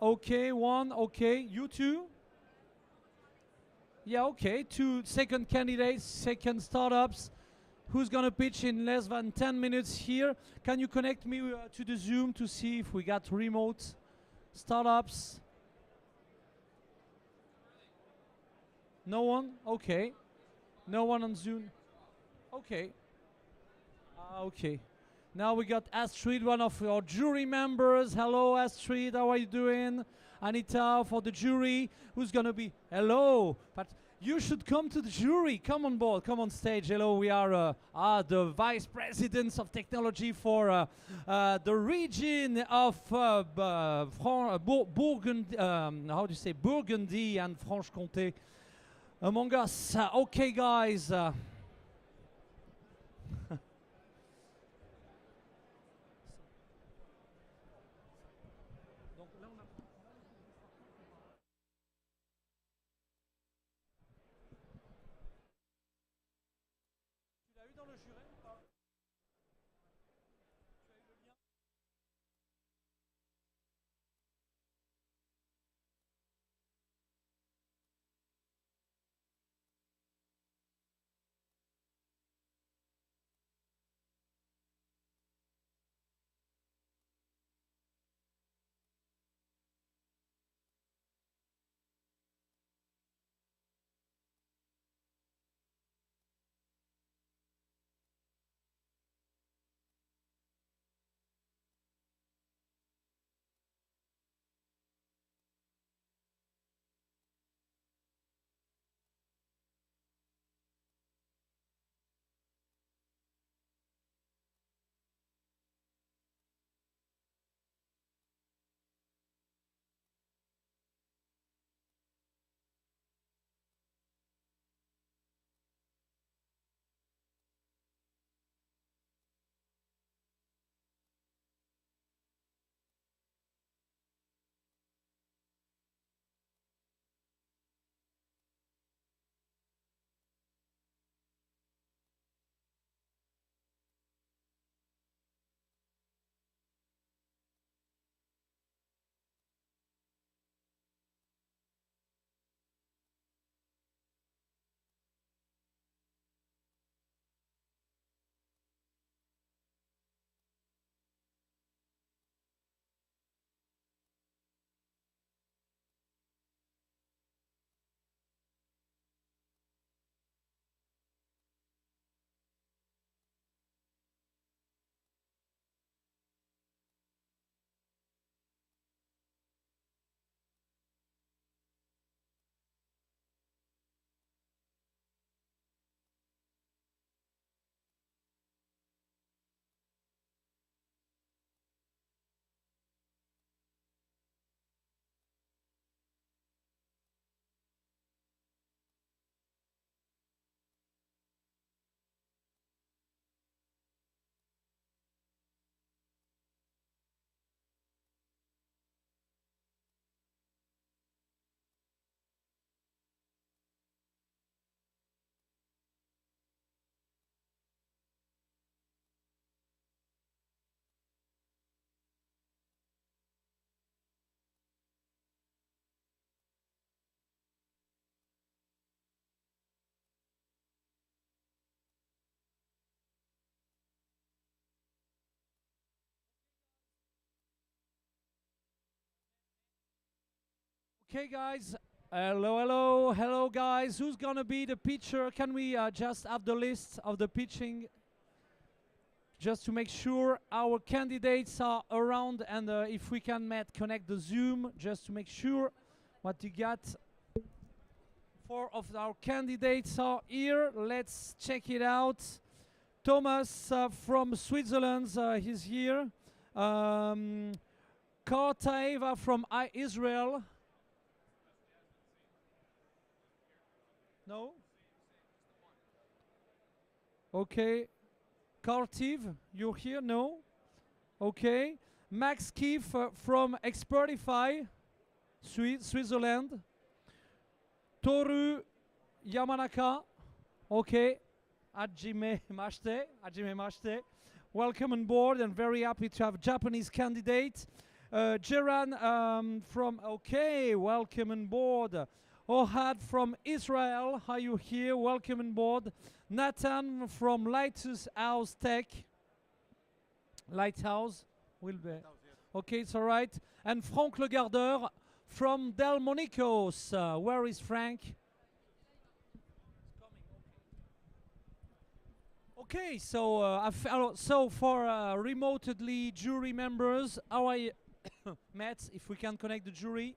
Okay, one. Okay, you two. Yeah. Okay. Two second candidates, second startups. Who's gonna pitch in less than 10 minutes here? Can you connect me to the Zoom to see if we got remote startups? No one? Okay. No one on Zoom? Okay. Okay. Now we got Astrid, one of our jury members. Hello, Astrid. How are you doing? Anita for the jury. Who's gonna be? Hello. But you should come to the jury. Come on board. Come on stage. Hello. We are the vice presidents of technology for the region of Burgundy. How do you say Burgundy and Franche-Comté? Among us. Okay, guys. Okay, guys. Hello, guys. Who's gonna be the pitcher? Can we just have the list of the pitching, just to make sure our candidates are around, and if we can connect the Zoom, just to make sure what you got. 4 of our candidates are here. Let's check it out. Thomas from Switzerland, he's here. Kartaeva from Israel. No? Okay. Kartiv, you're here? No? Okay. Max Keefe from Expertify. Switzerland. Toru Yamanaka. Okay. Hajime Mashite. Welcome on board and very happy to have Japanese candidate. Jeran from, okay, welcome on board. Ohad from Israel, are you here? Welcome on board. Nathan from Lighthouse Tech. Lighthouse will be. Okay, it's all right. And Frank Le Gardeur from Delmonicos. Where is Frank? Okay, so so for remotely jury members, how I met, if we can connect the jury.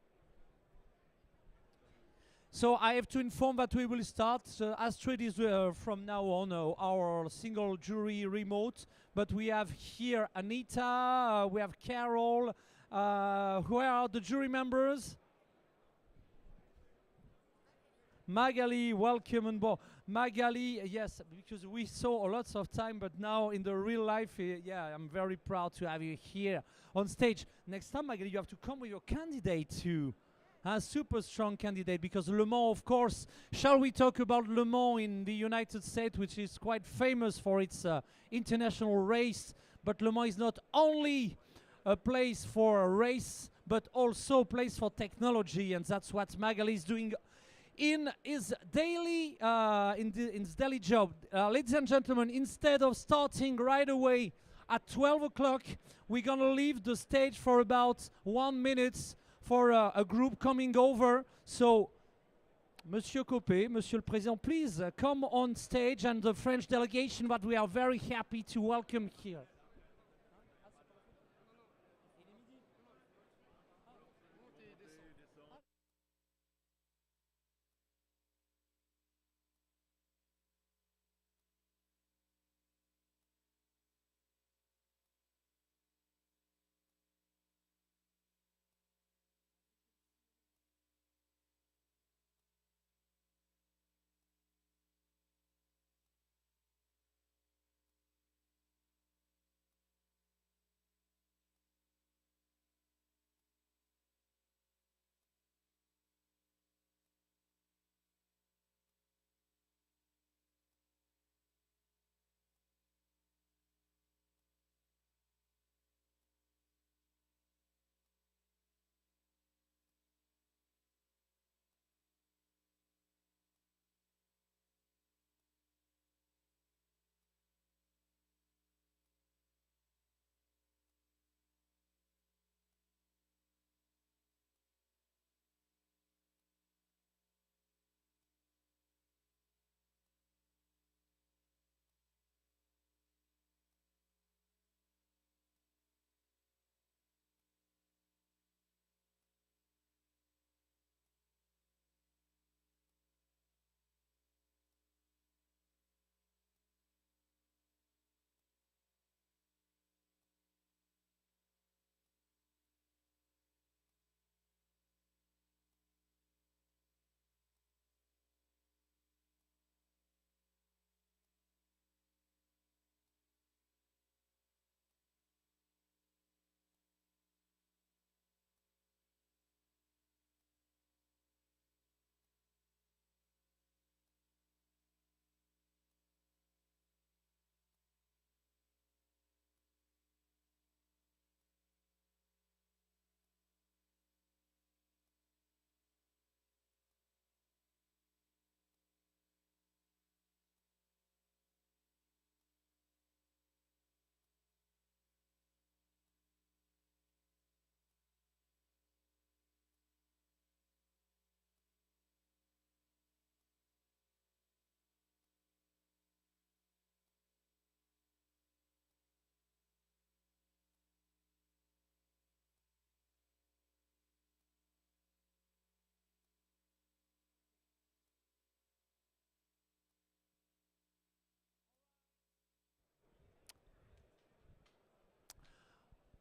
So I have to inform that we will start. Astrid is from now on our single jury remote, but we have here Anita, we have Carol. Where are the jury members? Magali, welcome on board. Magali, yes, because we saw lots of time, but now in the real life, yeah, I'm very proud to have you here on stage. Next time, Magali, you have to come with your candidate too. A super strong candidate, because Le Mans, of course, shall we talk about Le Mans in the United States, which is quite famous for its international race, but Le Mans is not only a place for a race, but also a place for technology, and that's what Magali is doing in his daily his daily job. Ladies and gentlemen, instead of starting right away at 12 o'clock, we're gonna leave the stage for about 1 minute for a group coming over. So, Monsieur Copé, Monsieur le Président, please come on stage, and the French delegation that we are very happy to welcome here.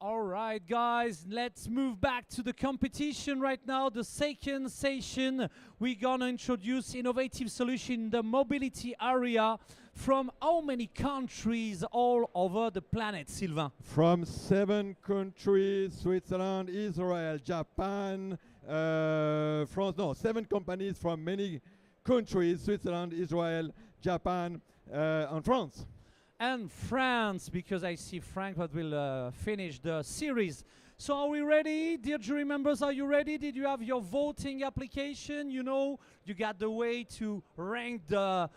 All right, guys, let's move back to the competition right now. The second session, we're gonna introduce innovative solution in the mobility area from how many countries all over the planet, Sylvain? From 7 countries: Switzerland, Israel, Japan, France, no, 7 companies from many countries, Switzerland, Israel, Japan, and France. And France, because I see Frank that will finish the series. So are we ready? Dear jury members, are you ready? Did you have your voting application? You know, you got the way to rank the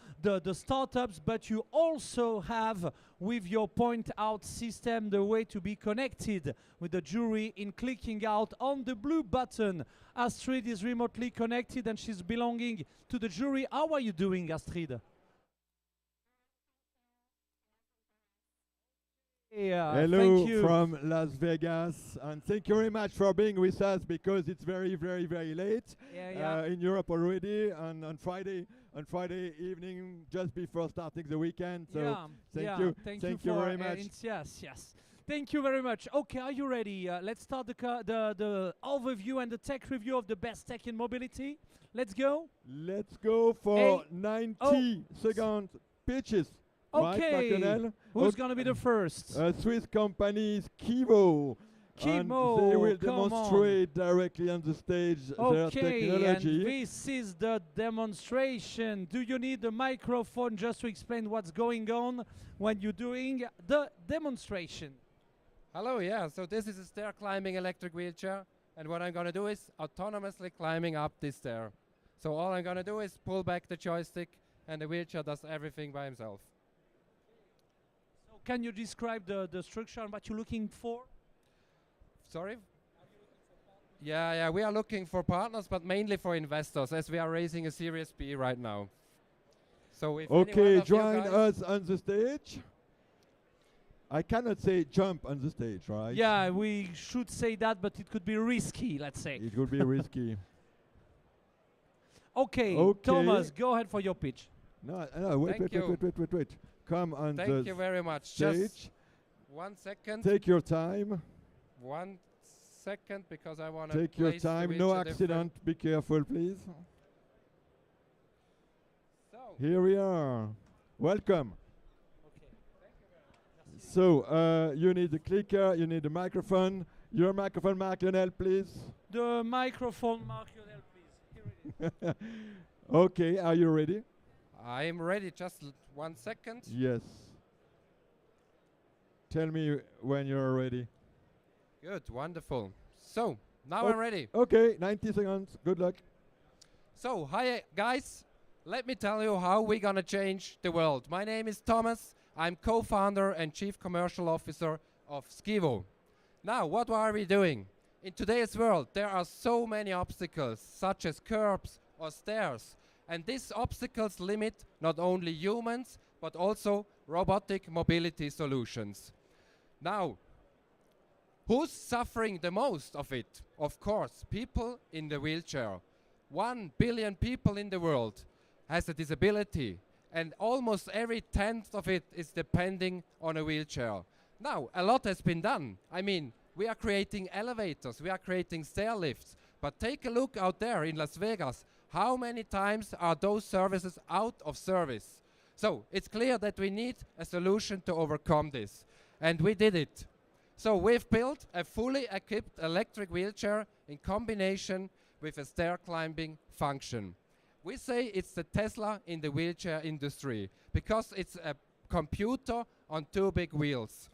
startups, but you also have, with your point out system, the way to be connected with the jury in clicking out on the blue button. Astrid is remotely connected and she's belonging to the jury. How are you doing, Astrid? Yeah, hello thank you. from Las Vegas, and thank you very much for being with us because it's very, very, very late in Europe already, and on Friday evening, just before starting the weekend. So thank you very much. Yes. Thank you very much. Okay, are you ready? Let's start the overview and the tech review of the best tech in mobility. Let's go. Let's go for 90-second pitches. Okay, right, who's going to be the first? Swiss company is Kivo. And they will demonstrate directly on the stage their technology. And this is the demonstration. Do you need a microphone just to explain what's going on when you're doing the demonstration? Hello, yeah. So this is a stair climbing electric wheelchair. And what I'm going to do is autonomously climbing up this stair. So all I'm going to do is pull back the joystick and the wheelchair does everything by himself. Can you describe the structure and what you're looking for? Sorry? Yeah, we are looking for partners, but mainly for investors, as we are raising a Series B right now. So if join us on the stage. I cannot say jump on the stage, right? Yeah, we should say that, but it could be risky, let's say. It could be risky. Okay, Thomas, go ahead for your pitch. No, wait. Come on the Thank you very much. stage. Just 1 second. Take your time. 1 second, because I want to take your time. No accident. Be careful, please. So here we are. Welcome. Okay. Thank you very much. So you need the clicker. You need the microphone. Your microphone, Marc Lionel, please. The microphone, Marc Lionel, please. Here it is. Okay. Are you ready? I am ready. Just 1 second. Yes. Tell me when you're ready. Good, wonderful. So, now I'm ready. Okay, 90 seconds. Good luck. So, hi guys. Let me tell you how we're gonna change the world. My name is Thomas. I'm co-founder and chief commercial officer of Skivo. Now, what are we doing? In today's world, there are so many obstacles, such as curbs or stairs. And these obstacles limit not only humans, but also robotic mobility solutions. Now, who's suffering the most of it? Of course, people in the wheelchair. 1 billion people in the world has a disability, and almost every 10th of it is depending on a wheelchair. Now, a lot has been done. I mean, we are creating elevators, we are creating stair lifts, but take a look out there in Las Vegas. How many times are those services out of service? So it's clear that we need a solution to overcome this. And we did it. So we've built a fully equipped electric wheelchair in combination with a stair climbing function. We say it's the Tesla in the wheelchair industry because it's a computer on 2 big wheels.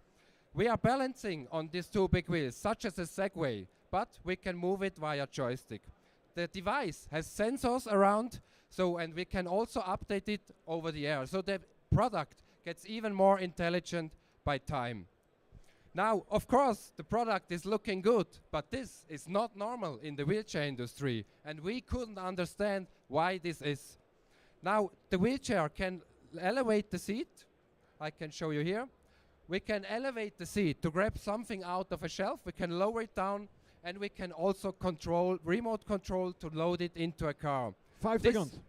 We are balancing on these 2 big wheels, such as a Segway, but we can move it via joystick. The device has sensors around, and we can also update it over the air. So the product gets even more intelligent by time. Now, of course, the product is looking good, but this is not normal in the wheelchair industry, and we couldn't understand why this is. Now, the wheelchair can elevate the seat. I can show you here. We can elevate the seat to grab something out of a shelf. We can lower it down, and we can also remote control to load it into a car. 5 seconds.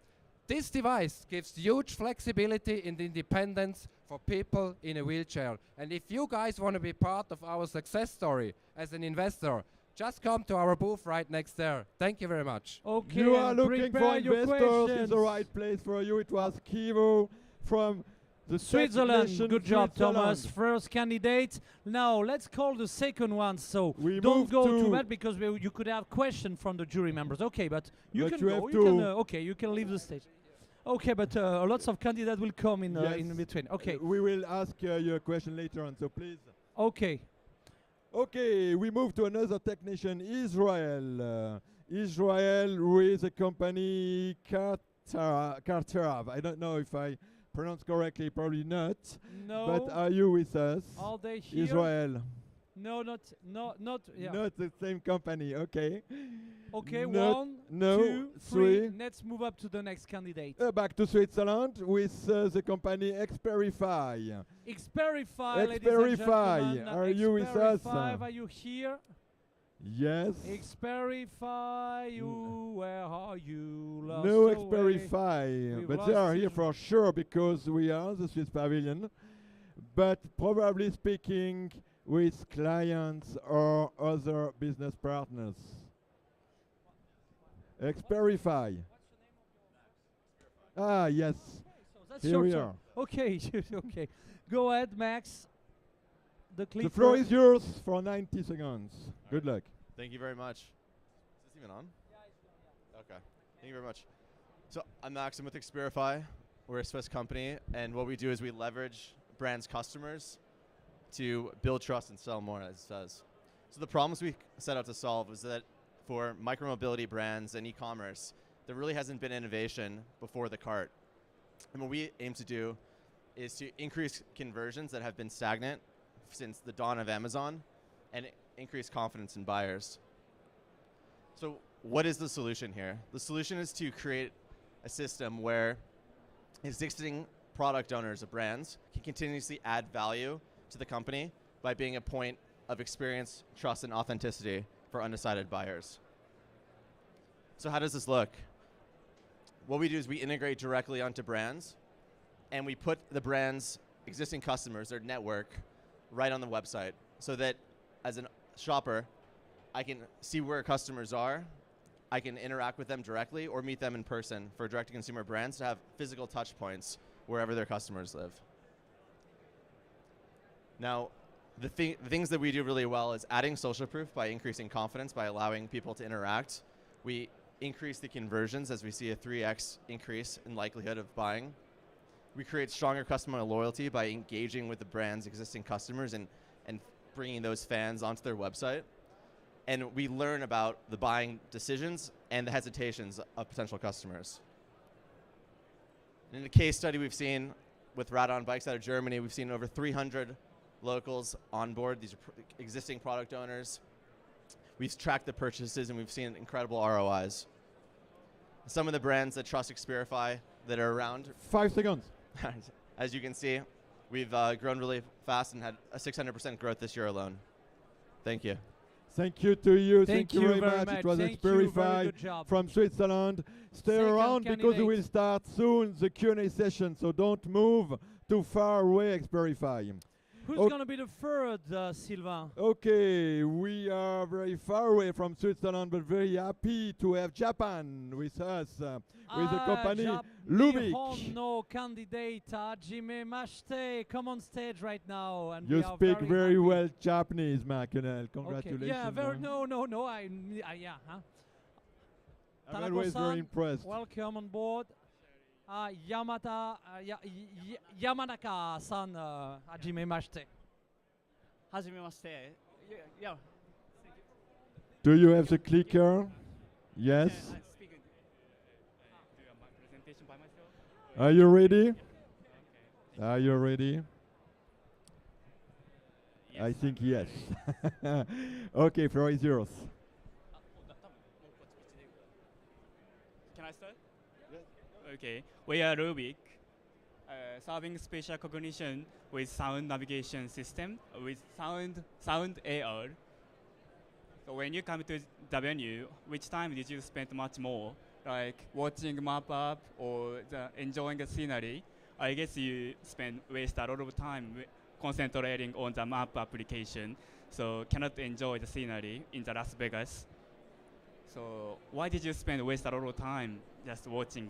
This device gives huge flexibility and independence for people in a wheelchair. And if you guys want to be part of our success story as an investor, just come to our booth right next there. Thank you very much. Okay, you are looking for investors. It's the right place for you. It was Kivo from The Switzerland. Tech Good Nation job, Thomas. Switzerland. First candidate. Now let's call the second one. So We don't move go to- too bad because you could have questions from the jury members. Okay, but you But can you go. have You can. to- Okay, you can leave the stage. Okay, but lots of candidates will come in Yes. in between. Okay. We will ask you a question later on, so please. Okay. Okay, we move to another technician, Israel. Israel with a company Carterav. I don't know if I pronounce correctly, probably not. No. But are you with us? Are they here? Israel. No, not. Yeah. Not the same company, okay. Okay, Not- one, no, two, three. three. Let's move up to the next candidate. Back to Switzerland with the company Xperify. Xperify, ladies and Xperify, gentlemen. are you with us? Xperify, are you here? Yes. Xperify, where are you? Lost No away. Xperify, We've but they are lost here you. for sure because we are the Swiss Pavilion, but probably speaking with clients or other business partners. Xperify. Ah, yes. So that's Here your we turn. are. Okay, okay. Go ahead, Max. The clicker. The floor is yours for 90 seconds. Good luck. Thank you very much. Is this even on? Okay. Thank you very much. So I'm Max. I'm with Xperify. We're a Swiss company, and what we do is we leverage brands' customers to build trust and sell more, as it says. So the problems we set out to solve was that for micromobility brands and e-commerce, there really hasn't been innovation before the cart. And what we aim to do is to increase conversions that have been stagnant since the dawn of Amazon and increase confidence in buyers. So what is the solution here? The solution is to create a system where existing product owners of brands can continuously add value to the company by being a point of experience, trust, and authenticity for undecided buyers. So how does this look? What we do is we integrate directly onto brands, and we put the brand's existing customers, their network, right on the website, so that as a shopper, I can see where customers are, I can interact with them directly or meet them in person for direct-to-consumer brands to have physical touch points wherever their customers live. Now, the things that we do really well is adding social proof by increasing confidence, by allowing people to interact. We increase the conversions as we see a 3x increase in likelihood of buying. We create stronger customer loyalty by engaging with the brand's existing customers and bringing those fans onto their website. And we learn about the buying decisions and the hesitations of potential customers. In the case study we've seen with Rad-On Bikes out of Germany, we've seen over 300 locals on board. These are existing product owners. We've tracked the purchases and we've seen incredible ROIs. Some of the brands that trust Xperify that are around. 5 seconds. As you can see, we've grown really fast and had a 600% growth this year alone. Thank you. Thank you to you. Thank you you very very much. It much. was Thank you. Very Xperify good job. from Switzerland. Stay Second around because we will candidate. start soon the Q&A session, so don't move too far away, Xperify. Who's Ok- going to be the third, Sylvain? Okay, we are very far away from Switzerland, but very happy to have Japan with us, with the company Lubic. No candidate, Hajime Mashite, come on stage right now. And You we are speak very happy. well Japanese, Makenel. Okay. Congratulations. Yeah, huh? no, yeah. Huh? I'm always very impressed. Welcome on board. Yamanaka-san, Hajime Mashite. Yeah. Do you have the clicker? Yes. I speak do my presentation by myself. Are you ready? Are you ready? Yes. I think yes. Okay, floor is yours. Can I start? Okay. We are Rubik, serving spatial cognition with sound navigation system with sound AR. So when you come to the venue, which time did you spend much more? Like watching map up or enjoying the scenery? I guess you waste a lot of time concentrating on the map application, so cannot enjoy the scenery in the Las Vegas. So why did you waste a lot of time just watching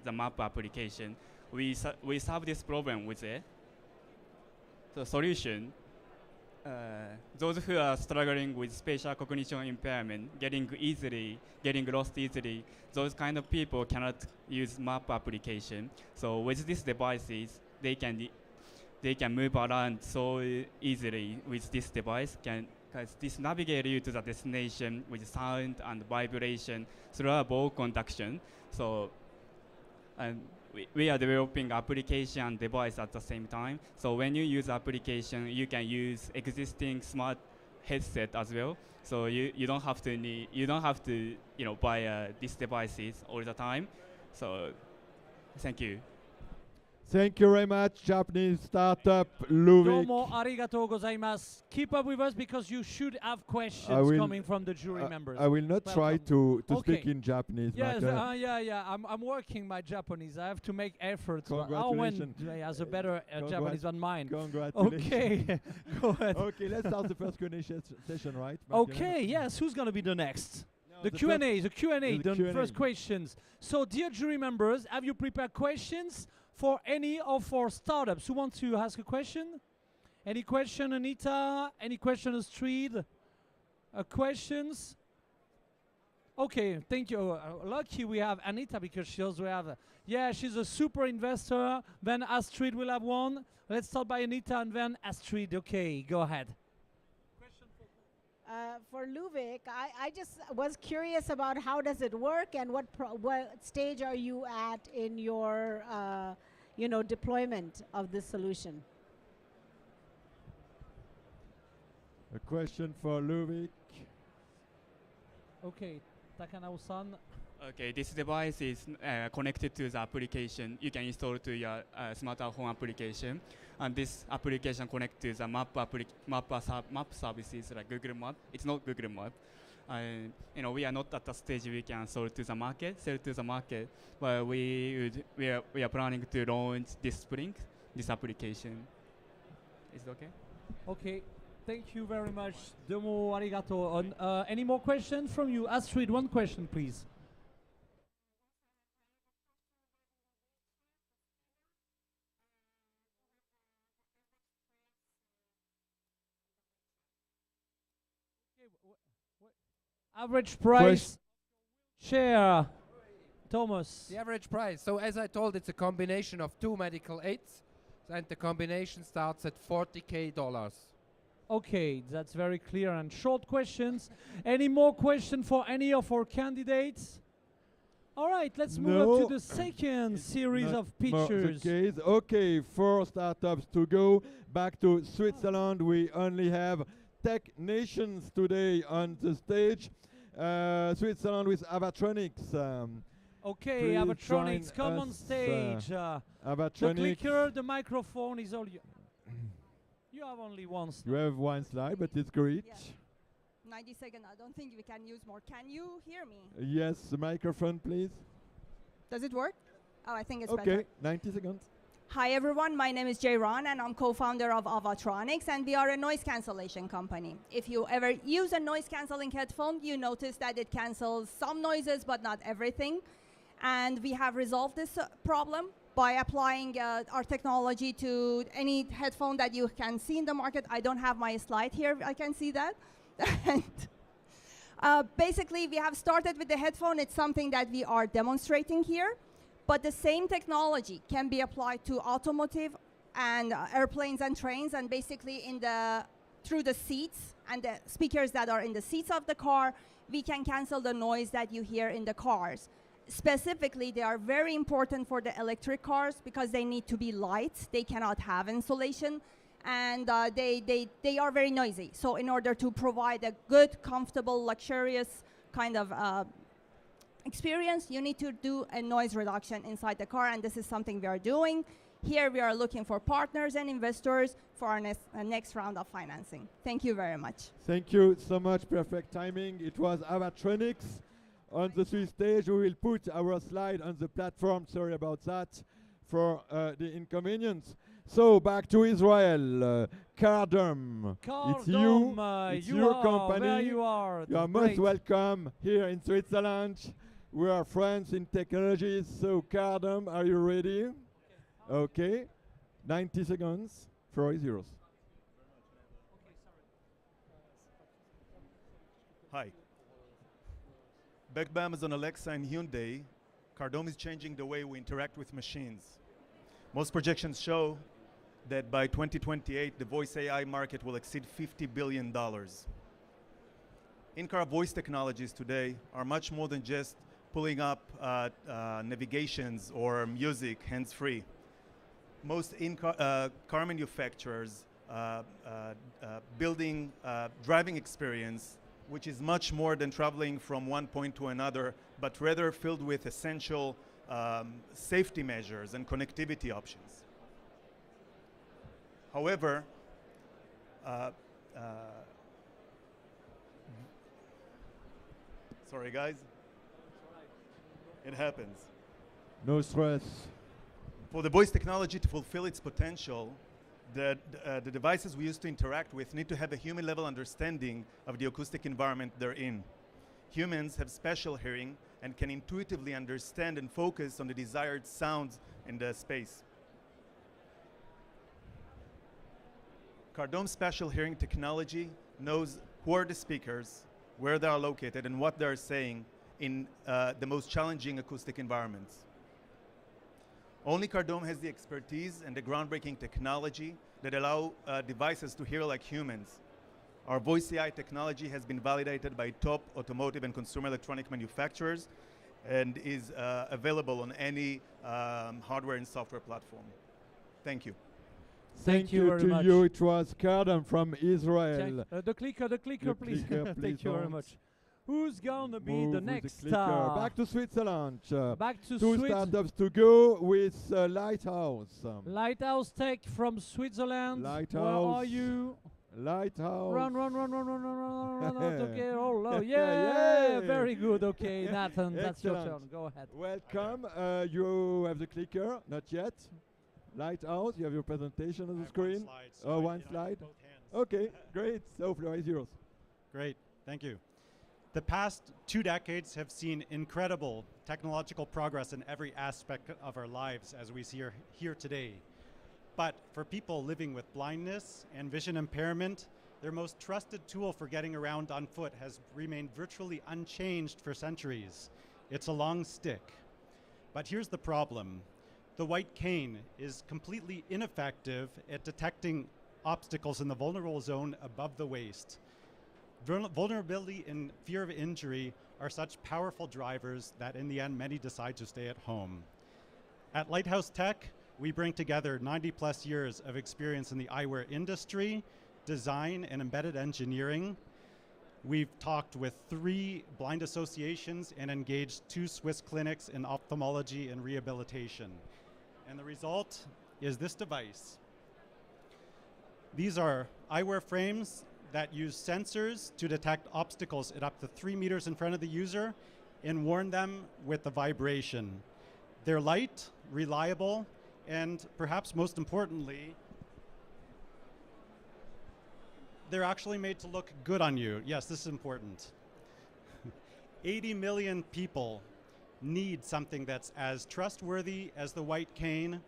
the map application? we solve this problem with it. The solution, those who are struggling with spatial cognition impairment, getting lost easily, those kind of people cannot use map application. So with these devices, they can move around so easily with this device, because this navigates you to the destination with sound and vibration through a ball conduction. So, and we are developing application and device at the same time. So when you use application, you can use existing smart headset as well. So you don't have to buy these devices all the time. So thank you. Thank you very much, Japanese startup Luvik. Domo arigatou gozaimasu. Keep up with us because you should have questions coming from the jury members. I will not try to speak in Japanese. Yes, I'm working my Japanese. I have to make efforts. Congratulations. Owen has a better Japanese than mine. Congratulations. Okay, go ahead. Okay, let's start the first Q&A session, right? Okay, yes. Who's going to be the next? The Q&A, the first questions. So, dear jury members, have you prepared questions for any of our startups? Who wants to ask a question? Any question, Anita? Any question, Astrid? Questions? Okay, thank you. Lucky we have Anita because she also have she's a super investor. Then Astrid will have one. Let's start by Anita and then Astrid. Okay, go ahead. For Luvik, I just was curious about how does it work and what stage are you at in your deployment of this solution? A question for Luvik. Okay, Takanao-san. Okay, this device is connected to the application. You can install to your smartphone application, and this application connects to the map services like Google Map. It's not Google Map. We are not at the stage we can sell to the market, but we are planning to launch this spring this application. Is it okay? Okay. Thank you very much. Domo arigato. Any more questions from you? Astrid, one question, please. Average price share, Thomas. The average price. So as I told, it's a combination of two medical aids, and the combination starts at $40K. Okay, that's very clear and short questions. Any more questions for any of our candidates? All right, let's move up to the second series of pictures. Okay, 4 startups to go. Back to Switzerland. We only have tech nations today on the stage. Switzerland with Avatronics. Okay, Avatronics, come on stage. The clicker, the microphone is all you. You have only one slide. You have one slide, but it's great. Yeah. 90 seconds. I don't think we can use more. Can you hear me? Yes, the microphone, please. Does it work? Oh, I think it's better. better. Okay, 90 seconds. Hi, everyone. My name is Jayron, and I'm co-founder of Avatronics, and we are a noise cancellation company. If you ever use a noise-canceling headphone, you notice that it cancels some noises, but not everything. And we have resolved this problem by applying our technology to any headphone that you can see in the market. I don't have my slide here. I can see that. Basically, we have started with the headphone. It's something that we are demonstrating here. But the same technology can be applied to automotive and airplanes and trains, and basically through the seats and the speakers that are in the seats of the car, we can cancel the noise that you hear in the cars. Specifically, they are very important for the electric cars because they need to be light. They cannot have insulation, and they are very noisy. So in order to provide a good, comfortable, luxurious kind of experience, you need to do a noise reduction inside the car, and this is something we are doing. Here we are looking for partners and investors for our next round of financing. Thank you very much. Thank you so much. Perfect timing. It was Avatronics on the Swiss stage. We will put our slide on the platform. Sorry about that for the inconvenience. So back to Israel. Cardum. It's you. It's your company. There you are. You are most welcome here in Switzerland. We are friends in technologies. So Cardum, are you ready? Okay, 90 seconds. Floor is yours. Hi. Backed by Amazon Alexa and Hyundai, Cardome is changing the way we interact with machines. Most projections show that by 2028, the voice AI market will exceed $50 billion. In-car voice technologies today are much more than just pulling up navigations or music hands-free. Most car manufacturers building driving experience which is much more than traveling from one point to another, but rather filled with essential safety measures and connectivity options. However, sorry guys, it happens. No stress. For the voice technology to fulfill its potential, the devices we use to interact with need to have a human level understanding of the acoustic environment they're in. Humans have spatial hearing and can intuitively understand and focus on the desired sounds in the space. Cardome's spatial hearing technology knows who are the speakers, where they are located, and what they're saying in the most challenging acoustic environments. Only Cardome has the expertise and the groundbreaking technology that allow devices to hear like humans. Our voice AI technology has been validated by top automotive and consumer electronic manufacturers and is available on any hardware and software platform. Thank you. Thank you very much. You. It was Cardome from Israel. The clicker, please. Thank you very much. Who's gonna be the next star? Back to Switzerland. Back to Two startups to go with Lighthouse. Lighthouse Tech from Switzerland. Lighthouse. Where are you? Lighthouse. Run. Okay, oh, yeah, very good. Okay, Nathan, that's your turn. Go ahead. Welcome. You have the clicker, not yet. Lighthouse, you have your presentation on the screen. One slide, so one slide. Okay, great. So, floor is yours. Great, thank you. The past 2 decades have seen incredible technological progress in every aspect of our lives as we see here today. But for people living with blindness and vision impairment, their most trusted tool for getting around on foot has remained virtually unchanged for centuries. It's a long stick. But here's the problem. The white cane is completely ineffective at detecting obstacles in the vulnerable zone above the waist. Vulnerability and fear of injury are such powerful drivers that in the end many decide to stay at home. At Lighthouse Tech, we bring together 90+ years of experience in the eyewear industry, design, and embedded engineering. We've talked with 3 blind associations and engaged 2 Swiss clinics in ophthalmology and rehabilitation. And the result is this device. These are eyewear frames that use sensors to detect obstacles at up to 3 meters in front of the user and warn them with the vibration. They're light, reliable, and perhaps most importantly, they're actually made to look good on you. Yes, this is important. 80 million people need something that's as trustworthy as the white cane,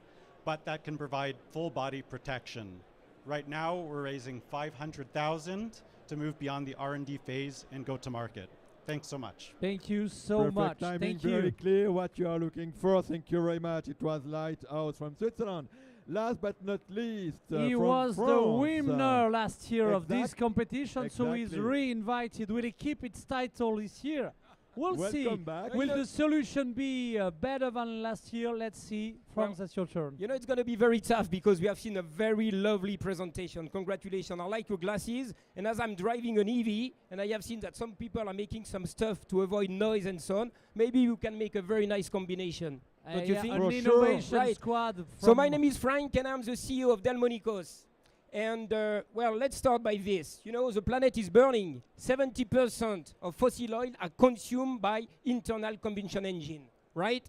but that can provide full body protection. Right now, we're raising $500,000 to move beyond the R&D phase and go to market. Thanks so much. Thank you so Perfect much. Timing, Thank very you. clear what you are looking for. Thank you very much. It was Lighthouse from Switzerland. Last but not least, He from was the France. winner last year of this competition, so he's Exactly. re-invited. Will he keep its title this year? We'll see. Welcome back. Will the solution be better than last year? Let's see. Franz, that's your turn. You know, it's going to be very tough because we have seen a very lovely presentation. Congratulations. I like your glasses. And as I'm driving an EV, and I have seen that some people are making some stuff to avoid noise and so on, maybe you can make a very nice combination. Don't you think? An innovation squad. So my name is Frank, and I'm the CEO of Delmonicos. And, well, let's start by this. You know, the planet is burning. 70% of fossil oil are consumed by internal combustion engine, right?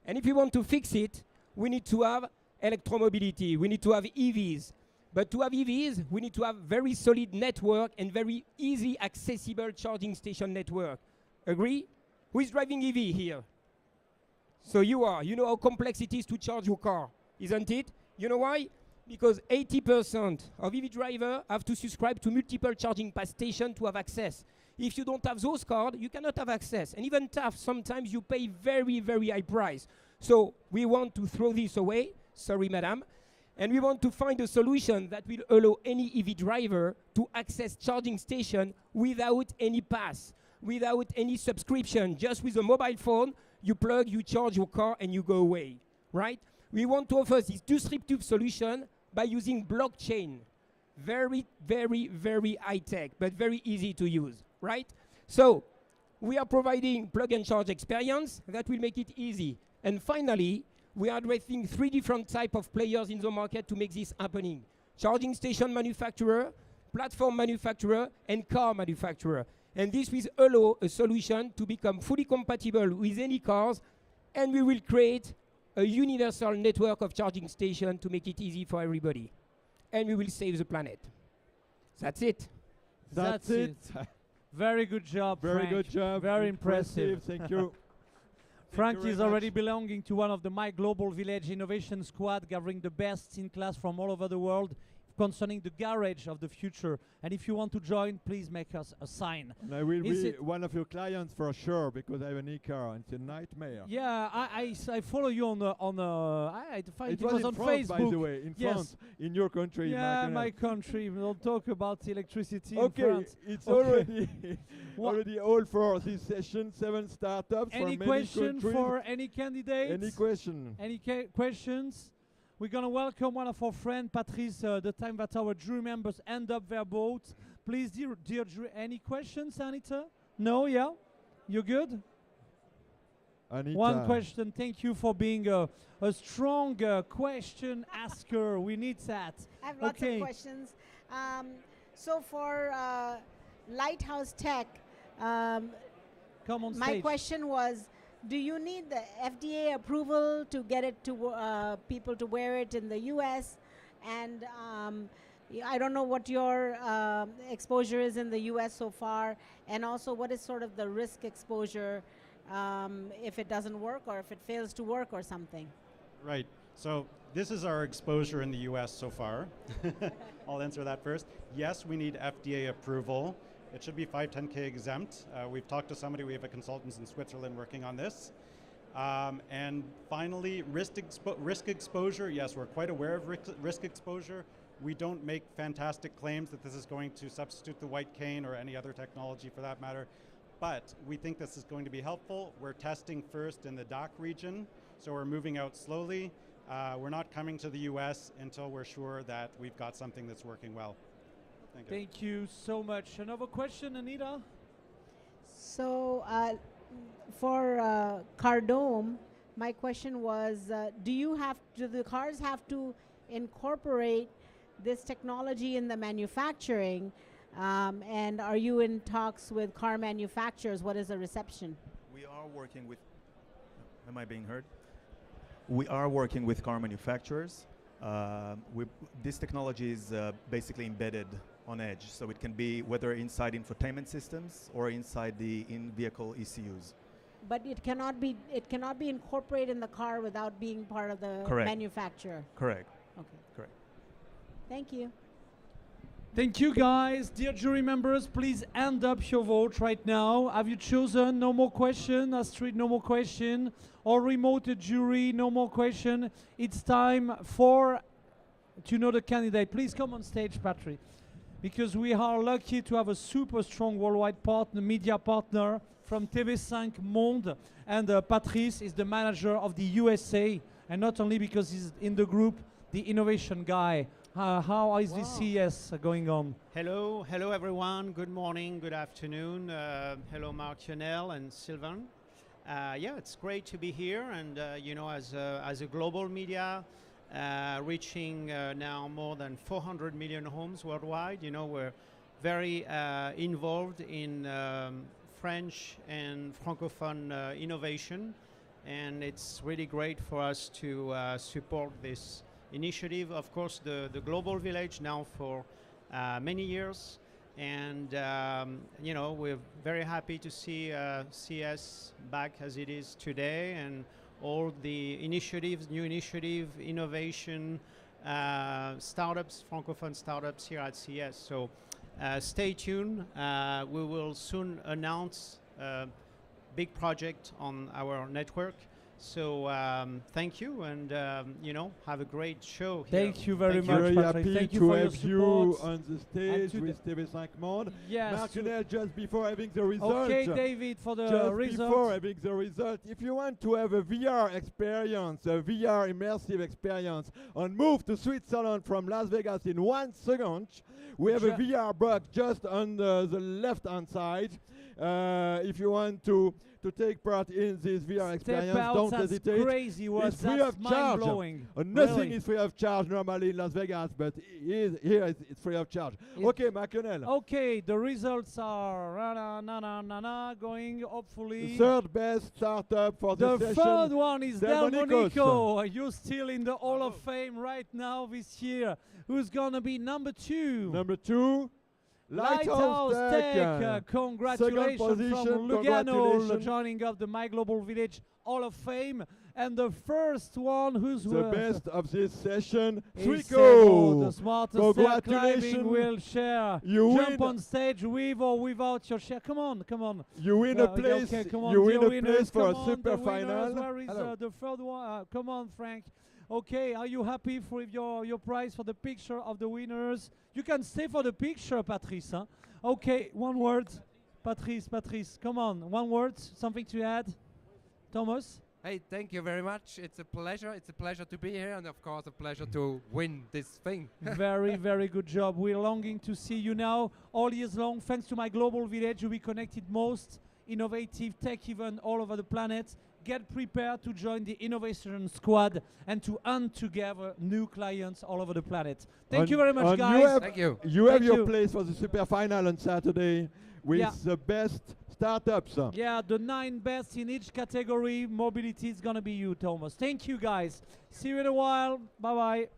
And if we want to fix it, we need to have electromobility. We need to have EVs. But to have EVs, we need to have very solid network and very easy, accessible charging station network. Agree? Who is driving EV here? So you are. You know how complex it is to charge your car. isn't it? You know why? Because 80% of EV drivers have to subscribe to multiple charging pass stations to have access. If you don't have those cards, you cannot have access. And even tough, sometimes you pay very, very high price. So we want to throw this away. Sorry, madam. And we want to find a solution that will allow any EV driver to access charging station without any pass, without any subscription. Just with a mobile phone, you plug, you charge your car, and you go away, right? We want to offer this disruptive solution by using blockchain. Very, very, very high tech, but very easy to use, right? So we are providing plug and charge experience that will make it easy. And finally, we are addressing 3 different types of players in the market to make this happening. Charging station manufacturer, platform manufacturer, and car manufacturer. And this will allow a solution to become fully compatible with any cars, and we will create a universal network of charging stations to make it easy for everybody. And we will save the planet. That's it. That's it. Very good job, Very Frank. good job. Very impressive. Thank you. Frank Thank you is very already much. belonging to one of the myGlobalVillage Innovation Squad, gathering the best in class from all over the world concerning the garage of the future. And if you want to join, please make us a sign. And I will Is be it- one of your clients for sure because I have an e-car and it's a nightmare. Yeah, I follow you on I find It it was was in on France, Facebook. by the way, in Yes. France, in your country. Yeah, Michael. my country. We don't talk about electricity Okay, in France. it's Okay. already Wha- already all for this session. 7 startups Any from many question countries. for any candidates? Any question? Any questions? We're going to welcome one of our friends, Patrice, the time that our jury members end up their boat. Please, dear jury, any questions, Anita? No, yeah? You good? Anita. One question. Thank you for being a strong question asker. We need that. I have lots of questions. So for Lighthouse Tech, Come on my stage. question was, do you need the FDA approval to get it to people to wear it in the U.S.? And I don't know what your exposure is in the U.S. so far, and also what is sort of the risk exposure if it doesn't work or if it fails to work or something? Right. So this is our exposure in the US so far. I'll answer that first. Yes, we need FDA approval. It should be 510K exempt. We've talked to somebody, we have a consultant in Switzerland working on this. And finally, risk exposure. Yes, we're quite aware of risk exposure. We don't make fantastic claims that this is going to substitute the white cane or any other technology for that matter. But we think this is going to be helpful. We're testing first in the DACH region, so we're moving out slowly. We're not coming to the US until we're sure that we've got something that's working well. Thank you. Thank you so much. Another question, Anita? So for Cardome, my question was, do the cars have to incorporate this technology in the manufacturing? And are you in talks with car manufacturers? What is the reception? We are working with, am I being heard? We are working with car manufacturers. This technology is basically embedded on edge, so it can be whether inside infotainment systems or inside the in-vehicle ECUs. But it cannot be incorporated in the car without being part of the Correct. manufacturer. Correct. Okay. Correct. Thank you. Thank you, guys. Dear jury members, please end up your vote right now. Have you chosen? No more question. Astrid, no more question. Or remote jury, no more question. It's time to know the candidate. Please come on stage, Patrick. Because we are lucky to have a super strong worldwide partner, media partner from TV5 Monde. And Patrice is the manager of the USA. And not only because he's in the group, the innovation guy. How is this CES going on? Hello everyone. Good morning, good afternoon. Hello Marc Lionel and Sylvain. Yeah, it's great to be here, and as a global media reaching now more than 400 million homes worldwide. We're very involved in French and Francophone innovation, and it's really great for us to support this initiative. Of course, the Global Village now for many years, and we're very happy to see CES back as it is today, and all the initiatives, new initiative, innovation, startups, Francophone startups here at CES. So stay tuned. We will soon announce a big project on our network. So thank you, and have a great show here. Thank you very much, Very Patrick. happy Thank you to for your have you support. on the stage with TV5 Monde. Yes. Martinel, just before having the result. Okay, David, for the just result. before having the result, if you want to have a VR experience, a VR immersive experience, and move to Switzerland from Las Vegas in 1 second, we have a VR box just on the left-hand side. If you want to take part in this VR experience, don't hesitate. Crazy words. It's free of charge. Mind-blowing. Nothing Really. is free of charge normally in Las Vegas, but here it's free of charge. Okay, Martinel. Okay, the results are going hopefully. The third best startup for the this session. third one is Delmonico's. Delmonico. You're still in the Hall of Fame right now this year. Who's gonna be number 2? Number 2. Lighthouse Tech. Congratulations position, from Lugano, congratulations. joining up the myGlobalVillage Hall of Fame. And the first one who's The best of this session, is Swico. the smartest stair climbing will share. You Jump win. on stage with or without your share. Come on, come on. You win a place. Okay, come on, you win dear a winners, place for come a on, super the winners. final. Where is the third one? Come on, Frank. Okay, are you happy for your prize for the picture of the winners? You can stay for the picture, Patrice. Huh? Okay, one word. Patrice, come on. One word, something to add? Thomas? Hey, thank you very much. It's a pleasure. It's a pleasure to be here, and of course, a pleasure to win this thing. Very, very good job. We're longing to see you now all years long. Thanks to myGlobalVillage, we connected most innovative tech event all over the planet. Get prepared to join the innovation squad and to hunt together new clients all over the planet. Thank you very much, guys. Thank you. You have Thank your you. place for the super final on Saturday with the best startups. Yeah, the 9 best in each category. Mobility is going to be you, Thomas. Thank you, guys. See you in a while. Bye-bye.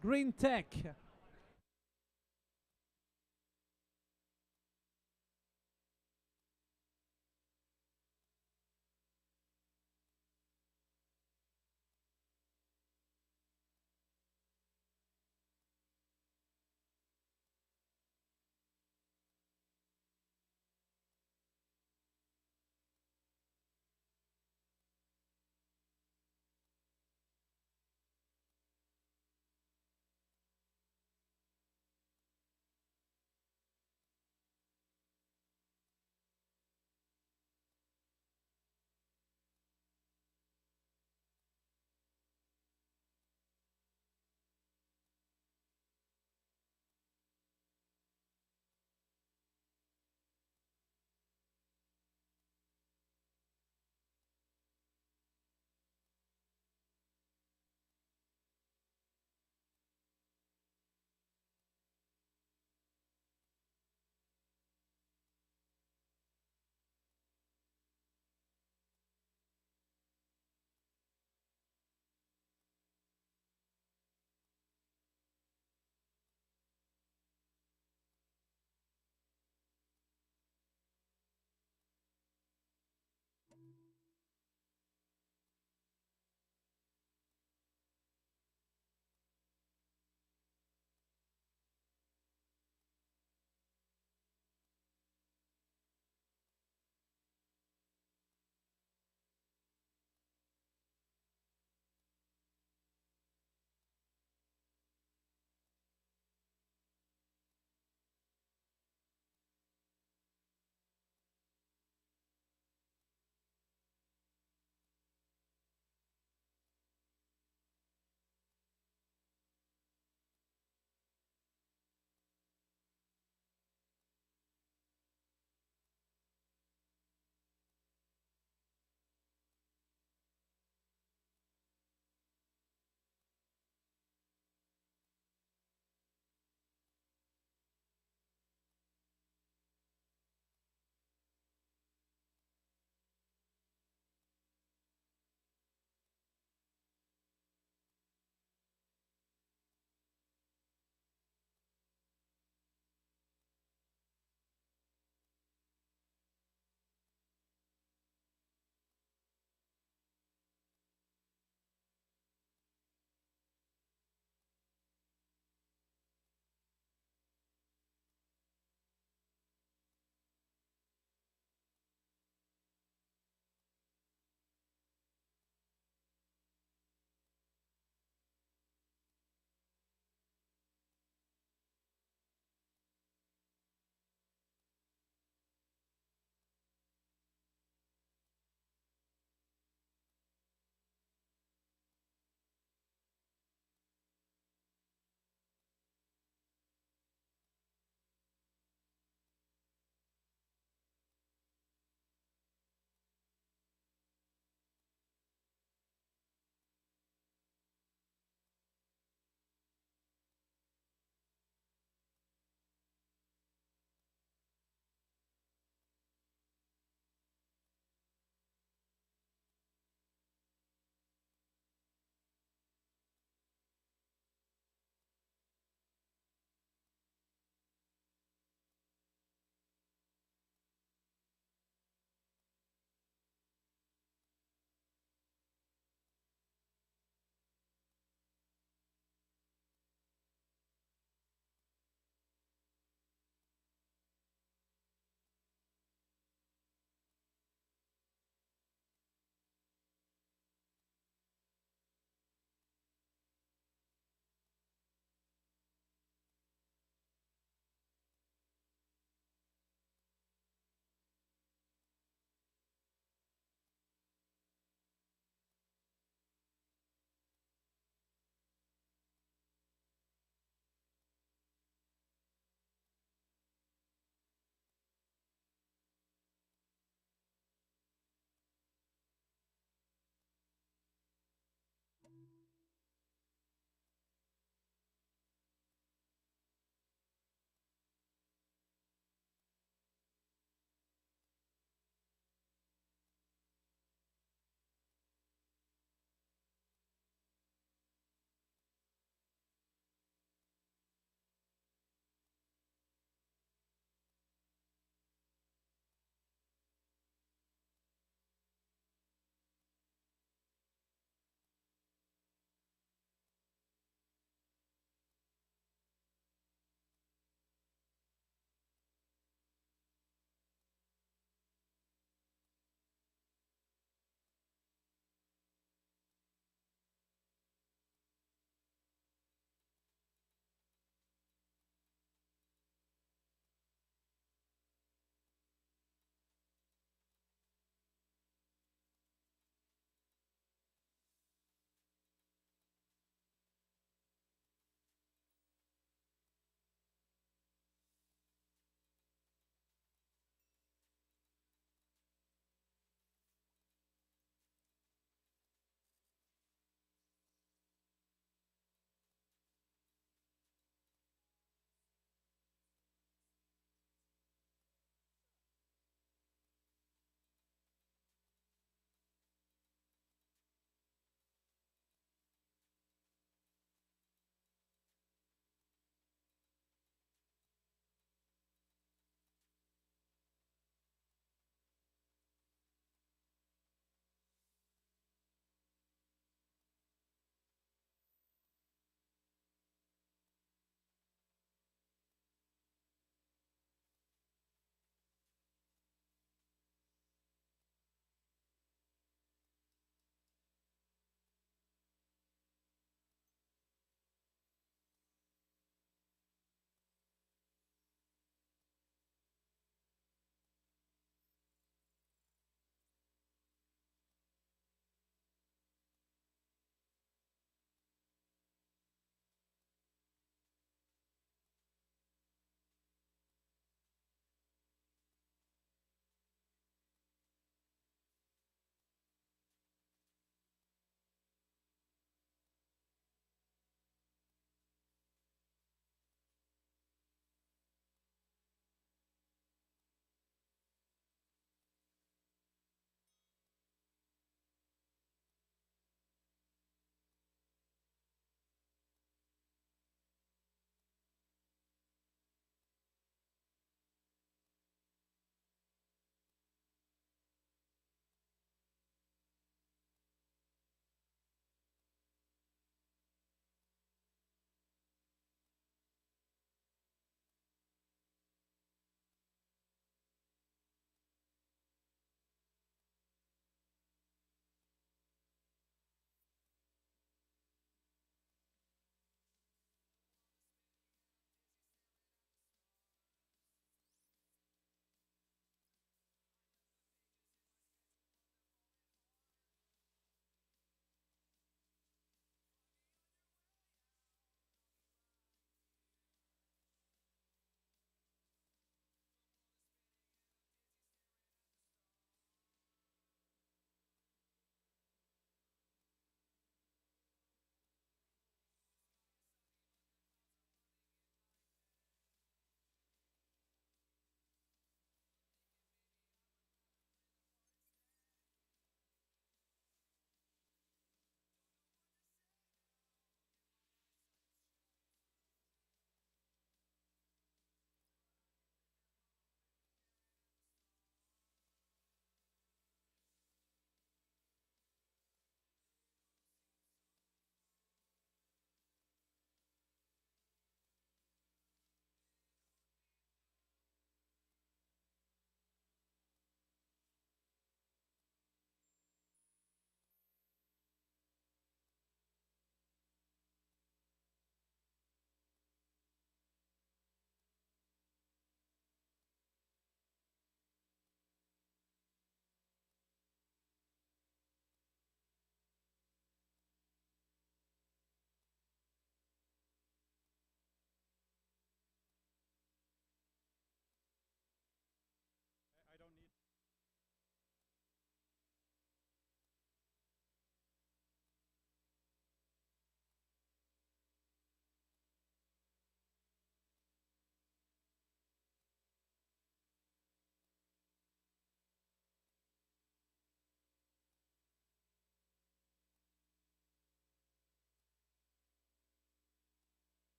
Green Tech.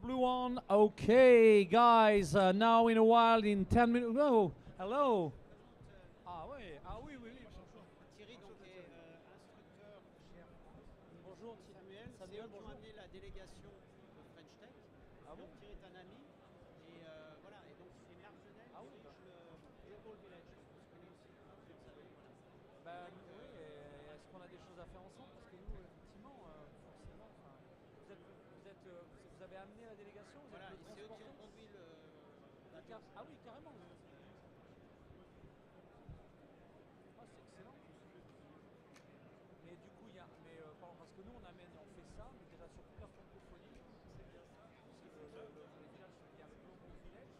blue one. Okay, guys. Now in a while, in 10 minutes. Oh, hello. Ah oui, oui. Thierry donc est instructeur chez Air France. Bonjour Samuel. Samuel, C'est eux qui ont bonjour. amené la délégation de French Tech. Ah bon? Donc Thierry est un ami. Et voilà, et donc c'est Marc-Genel Ah qui oui, dirige le Global Village. Je connais aussi, hein, vous le savez. Voilà. Ben oui, et est-ce qu'on a des choses à faire ensemble? Parce que nous, effectivement, forcément, enfin, vous avez amené la délégation, vous Voilà, êtes et le c'est eux qui transporteur? ont conduit le. Ah oui, carrément. Ah, c'est excellent. Mais du coup, parce que nous, on fait ça, mais déjà sur toute la francophonie. C'est bien ça. Parce que le village, il y a le Global Village.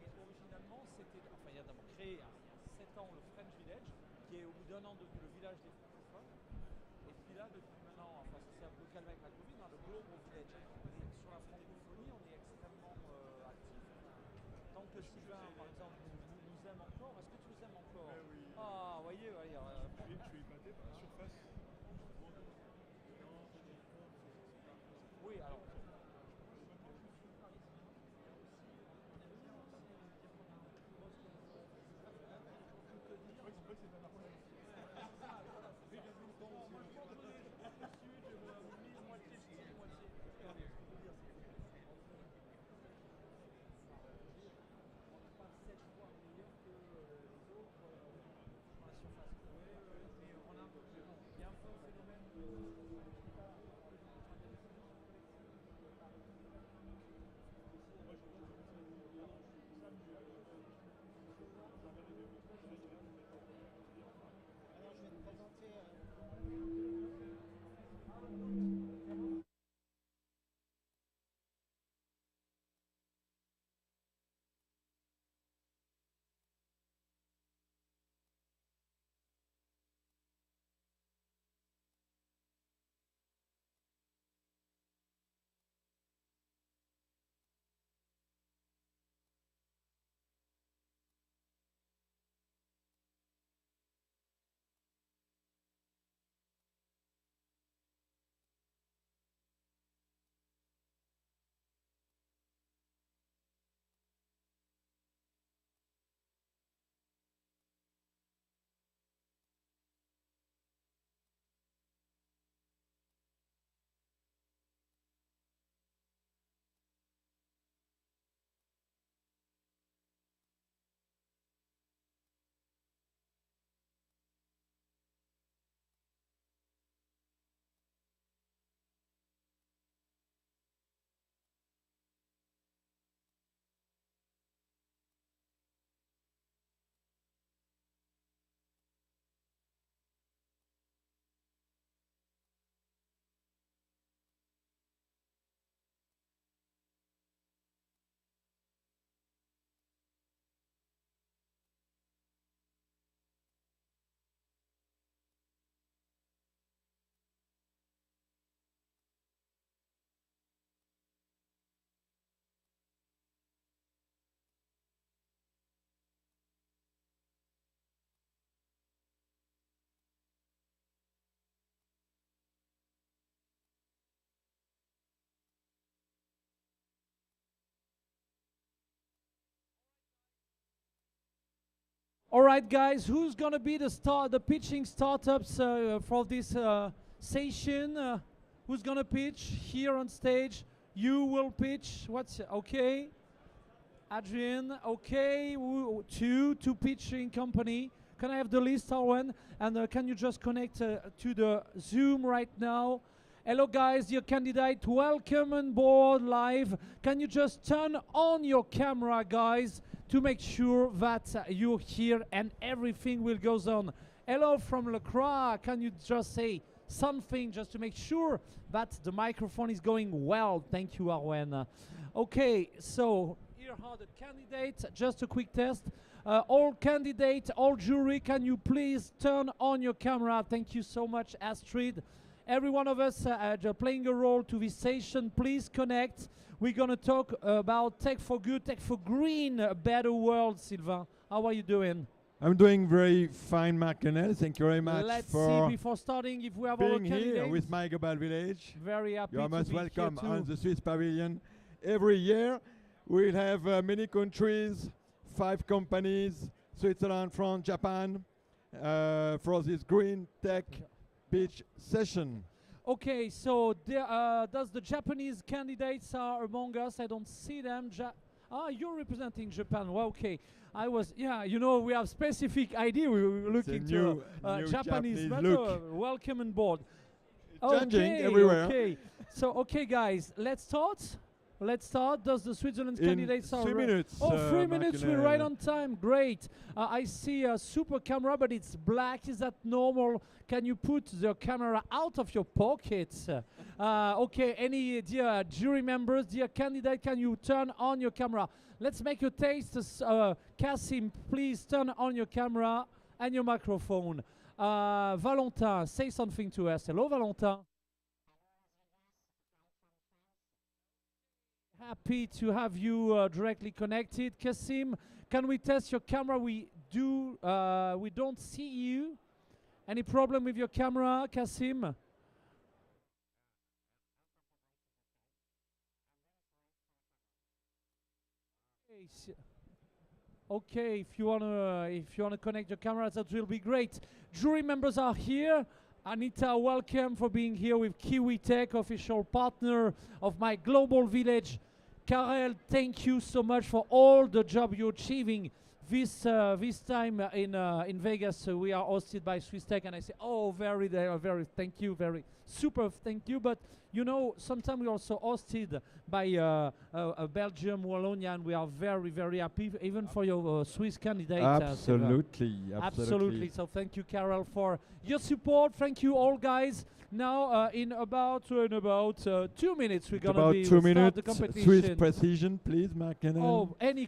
Et originalement, il y a d'abord créé il y a 7 ans le French Village, qui est au bout d'un an devenu le village des francophones. Et puis là, depuis maintenant, enfin, ça s'est un peu calmé avec la Covid, dans le Global Village. Et sur la francophonie, on est extrêmement actif. Tant que Sylvain, par exemple, nous aime encore, est-ce que tu nous aimes encore? Oui. Ah, vous voyez, Je suis épaté par la surface. Oui, alors. Alors je vais te présenter. All right, guys, who's gonna be the pitching startups for this session? Who's gonna pitch here on stage? You will pitch. Okay? Adrian. Okay, two pitching company. Can I have the list, Arwen? And can you just connect to the Zoom right now? Hello, guys, dear candidate. Welcome on board live. Can you just turn on your camera, guys, to make sure that you're here and everything will go on. Hello from Le Croix. Can you just say something just to make sure that the microphone is going well? Thank you, Arwen. Okay, so here are the candidates. Just a quick test. All candidates, all jury, can you please turn on your camera? Thank you so much, Astrid. Every one of us playing a role to this session, please connect. We're going to talk about tech for good, tech for green, a better world, Sylvain. How are you doing? I'm doing very fine, Marc-Lionel. Thank you very much Let's for see before starting if we have being our candidates. here with myGlobalVillage. Very happy You are to most be welcome here on too. the Swiss Pavilion. every year. We'll have many countries, 5 companies, Switzerland, France, Japan, for this green tech pitch session. Okay, so does the Japanese candidates are among us? I don't see them. You're representing Japan. Well, okay. You know, we have specific ID. We were looking to new Japanese matter. look. Welcome on board. Changing everywhere. Okay. So, okay, guys, let's start. Let's start. Does the Switzerland candidates are 3 minutes. Oh, 3 minutes. We're right Marc-Lionel. on time. Great. I see a super camera, but it's black. Is that normal? Can you put the camera out of your pockets? Okay. Any dear jury members, dear candidate, can you turn on your camera? Let's make a taste. Kassim, please turn on your camera and your microphone. Valentin, say something to us. Hello, Valentin. Happy to have you directly connected. Kassim, can we test your camera? We don't see you. Any problem with your camera, Kassim? Okay, if you wanna connect your camera, that will be great. Jury members are here. Anita, welcome for being here with Kiwi Tech, official partner of myGlobalVillage. Karel, thank you so much for all the job you're achieving. This time in Vegas, we are hosted by Swiss Tech, and I say, oh, very thank you, very super, thank you. But you know, sometimes we're also hosted by Belgium, Wallonia, and we are very happy, even for your Swiss candidate. Absolutely. So thank you, Carol, for your support. Thank you all, guys. Now, in about 2 minutes, we're gonna about be 2 start minutes. the competition. Swiss precision, please, Marc-Lionel. Oh, any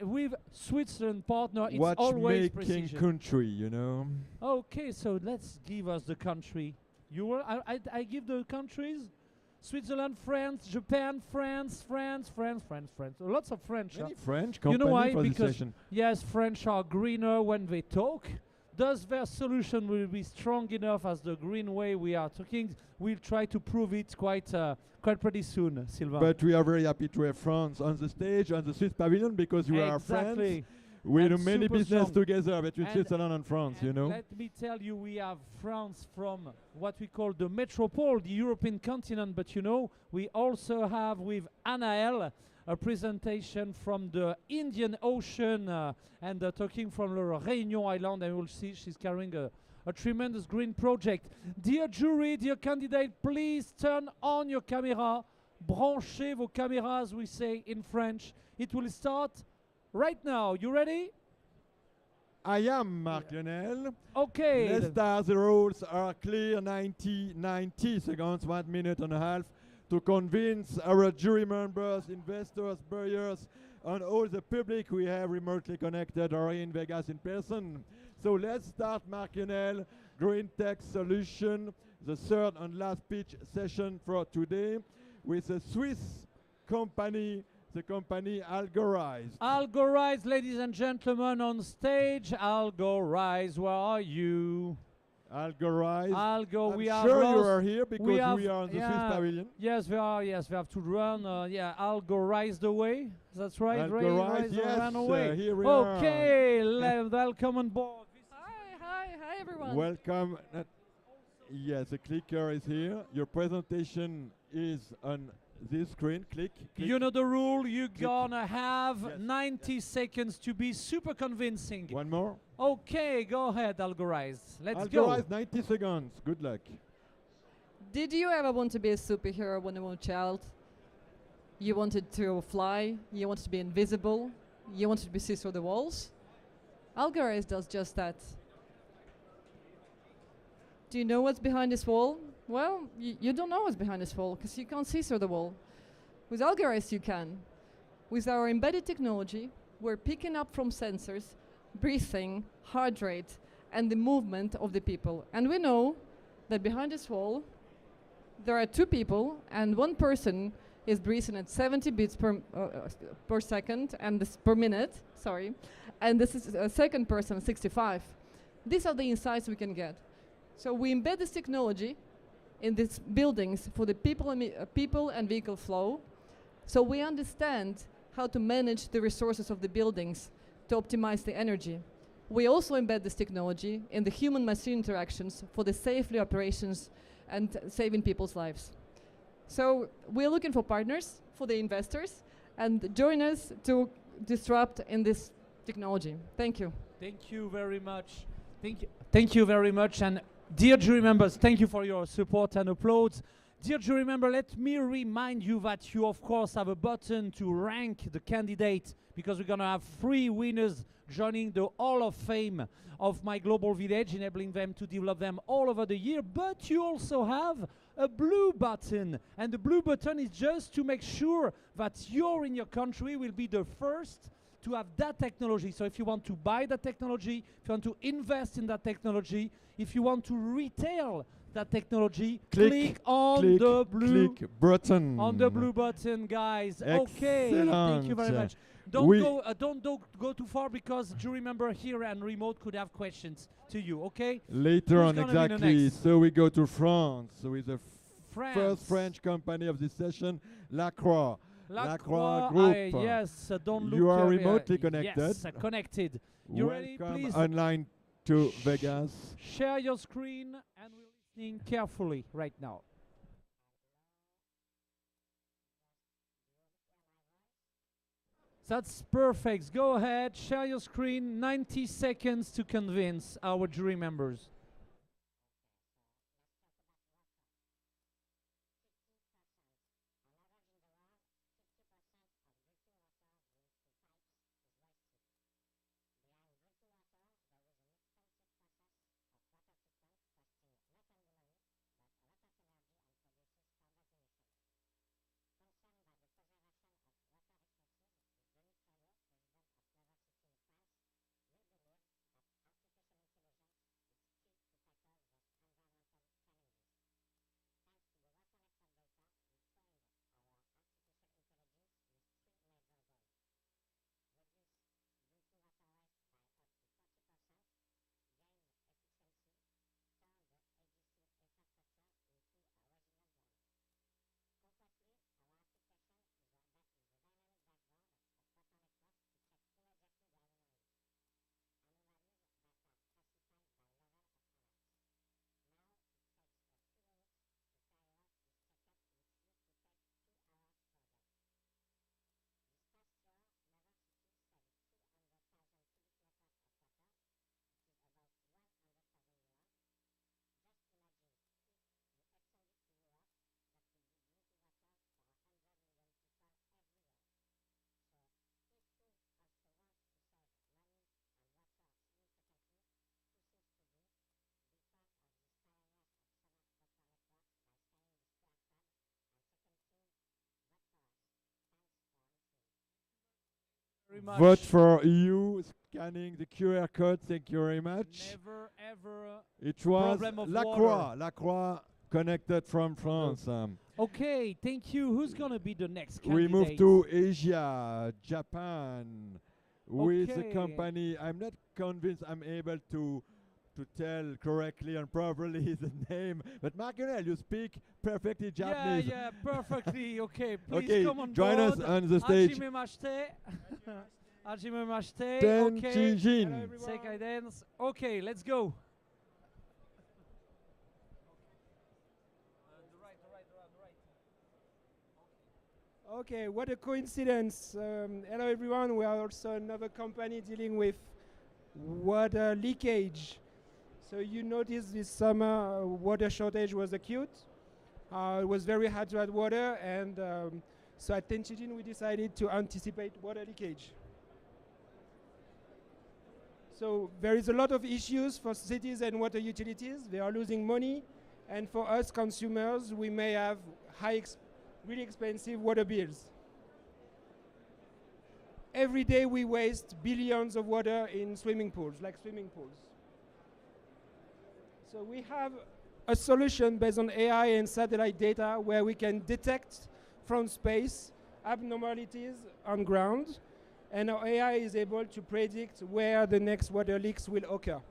with Switzerland partner, it's always Watchmaking precision. country, you know. Okay, so let's give us the country. I give the countries: Switzerland, France, Japan, France. Lots of French. Many French You know why? company for this Because session. yes, French are greener when they talk. Does their solution will be strong enough as the green way we are talking? We'll try to prove it quite pretty soon, Sylvain. But we are very happy to have France on the stage, on the Swiss pavilion, because you are Exactly. friends. We And do many super business strong. together between And- Switzerland and France, you know. Let me tell you, we have France from what we call the metropole, the European continent, but you know, we also have with Anaël a presentation from the Indian Ocean and talking from the Réunion Island, and we'll see she's carrying a tremendous green project. Dear jury, dear candidate, please turn on your camera. Branchez vos caméras, we say in French. It will start right now. You ready? I am Marc-Lionel. Okay. Let's start. The rules are clear. 90 seconds, 1 minute and a half, to convince our jury members, investors, buyers, and all the public we have remotely connected or in Vegas in person. So let's start, Marc-Lionel, Green Tech Solution, the third and last pitch session for today, with a Swiss company, the company Algorize. Algorize, ladies and gentlemen, on stage. Algorize, where are you? Algorize. Algo, I'm we are sure you lost. are here because we are on the Swiss pavilion. Yes, we are. Yes, we have to run. Algorize the way. That's right. Algorize, yes, ran away. here we are. Okay, welcome on board. Hi everyone. Welcome. Yes, the clicker is here. Your presentation is on this screen. Click. You know the rule. You're gonna have 90 seconds to be super convincing. One more. Okay, go ahead, Algorize. Let's go. Algorize, 90 seconds. Good luck. Did you ever want to be a superhero when you were a child? You wanted to fly, you wanted to be invisible, you wanted to see through the walls? Algorize does just that. Do you know what's behind this wall? Well, you don't know what's behind this wall because you can't see through the wall. With Algorize you can. With our embedded technology, we're picking up from sensors breathing, heart rate, and the movement of the people. And we know that behind this wall, there are two people, and one person is breathing at 70 beats per second, and this per minute, sorry, and this is a second person, 65. These are the insights we can get. So we embed this technology in these buildings for the people and vehicle flow, So we understand how to manage the resources of the buildings to optimize the energy. We also embed this technology in the human-machine interactions for the safely operations and saving people's lives. So we're looking for partners, for the investors, and join us to disrupt in this technology. Thank you. Thank you very much. Thank you very much. And dear jury members, thank you for your support and applause. Dear jury member, let me remind you that you, of course, have a button to rank the candidate, because we're going to have 3 winners joining the Hall of Fame of myGlobalVillage, enabling them to develop them all over the year. But you also have a blue button, and the blue button is just to make sure that you in your country will be the first to have that technology. So if you want to buy that technology, if you want to invest in that technology, if you want to retail that technology, click on the blue button. On the blue button, guys. Okay, thank you very much. Don't go too far, because jury member here and remote could have questions to you. Okay. Later Who's on, gonna be the exactly. next? So we go to France with the France. first French company of this session, Lacroix. Lacroix Group. yes, don't look. You are remotely connected. Yes, connected. You ready? Welcome Please online to Vegas. share your screen, and we're listening carefully right now. That's perfect. Go ahead, share your screen. 90 seconds to convince our jury members. Vote for you, scanning the QR code. Thank you very much. Never ever It was problem of Lacroix. water. Lacroix connected from France. Okay, thank you. Who's gonna be the next candidate? We move to Asia, Japan, with a Okay. company. I'm not convinced I'm able to tell correctly and properly the name, but Marc-Lionel, you speak perfectly Japanese. Yeah, perfectly. Okay, please Okay, come on join us board. on the stage. Hajime mashite. Hajime mashite. Ten Okay. Chijin. Hello, everyone. Sekai dance. Okay, let's go. Okay, what a coincidence. Hello everyone, we are also another company dealing with water leakage. So you noticed this summer water shortage was acute. It was very hard to add water, and so at Tenchijin we decided to anticipate water leakage. So there is a lot of issues for cities and water utilities. They are losing money, and for us consumers, we may have really expensive water bills. Every day we waste billions of water in swimming pools, like swimming pools. So we have a solution based on AI and satellite data where we can detect from space abnormalities on ground, and our AI is able to predict where the next water leaks will occur.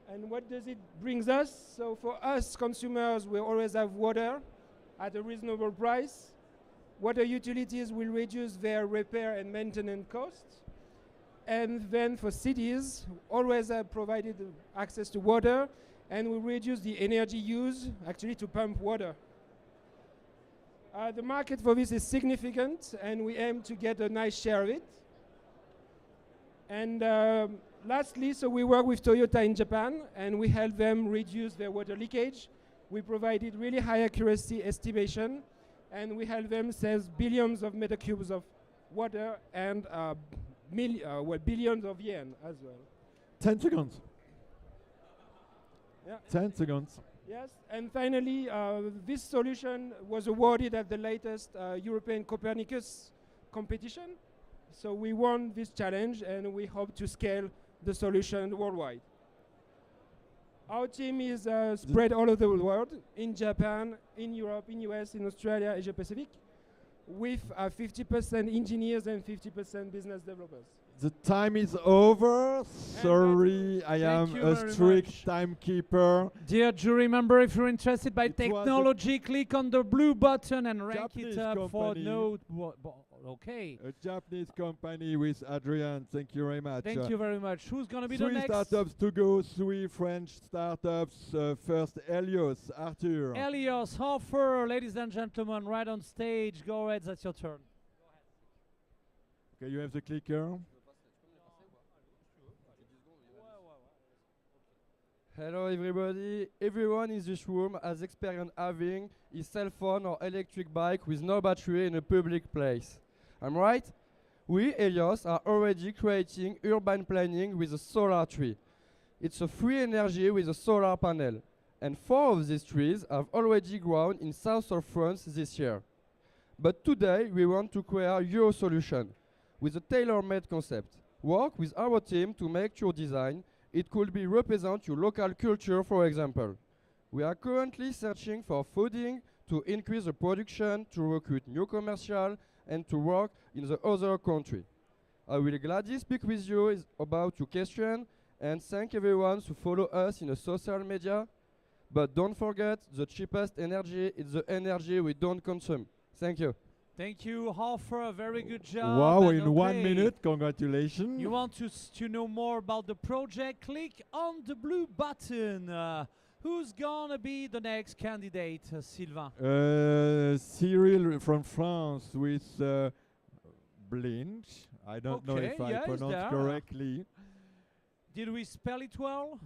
And what does it brings us? So for us consumers, we always have water, at a reasonable price. Water utilities will reduce their repair and maintenance costs. And then for cities, always have provided access to water, and we reduce the energy used actually to pump water. The market for this is significant, and we aim to get a nice share of it. And lastly, so we work with Toyota in Japan, and we help them reduce their water leakage. We provided really high accuracy estimation, and we help them save billions of meter cubes of water and billions of yen as well. 10 seconds. Yeah. 10 seconds. Yes, and finally, this solution was awarded at the latest European Copernicus competition. So we won this challenge, and we hope to scale the solution worldwide. Our team is spread all over the world, in Japan, in Europe, in US, in Australia, Asia Pacific, with 50% engineers and 50% business developers. The time is over. Sorry, I am you a very strict much. timekeeper. Dear jury member, if you're interested by It was a technology, click on the blue button and rank Japanese it up for company. no. Okay. A Japanese company with Adrian. Thank you very much. Thank you very much. Who's gonna be the Three next? startups to go. 3 French startups. First, Helios. Arthur. Elios Hofer, ladies and gentlemen, right on stage. Go ahead, that's your turn. Okay, you have the clicker. Hello everybody. Everyone in this room has experience having his cell phone or electric bike with no battery in a public place. I'm right? We, Helios, are already creating urban planning with a solar tree. It's a free energy with a solar panel. And 4 of these trees have already grown in south of France this year. But today we want to create your solution with a tailor-made concept. Work with our team to make your design. It could be represent your local culture, for example. We are currently searching for funding to increase the production, to recruit new commercial, and to work in the other country. I will gladly speak with you about your question, and thank everyone to follow us in the social media. But don't forget, the cheapest energy is the energy we don't consume. Thank you. Thank you, Hofer. Very good job. Wow, and in 1 okay. minute. Congratulations. You want to know more about the project? Click on the blue button. Who's gonna be the next candidate, Sylvain? Cyril from France with Blinch. I don't know Okay, if I yeah, he's pronounce there. correctly. Did we spell it well?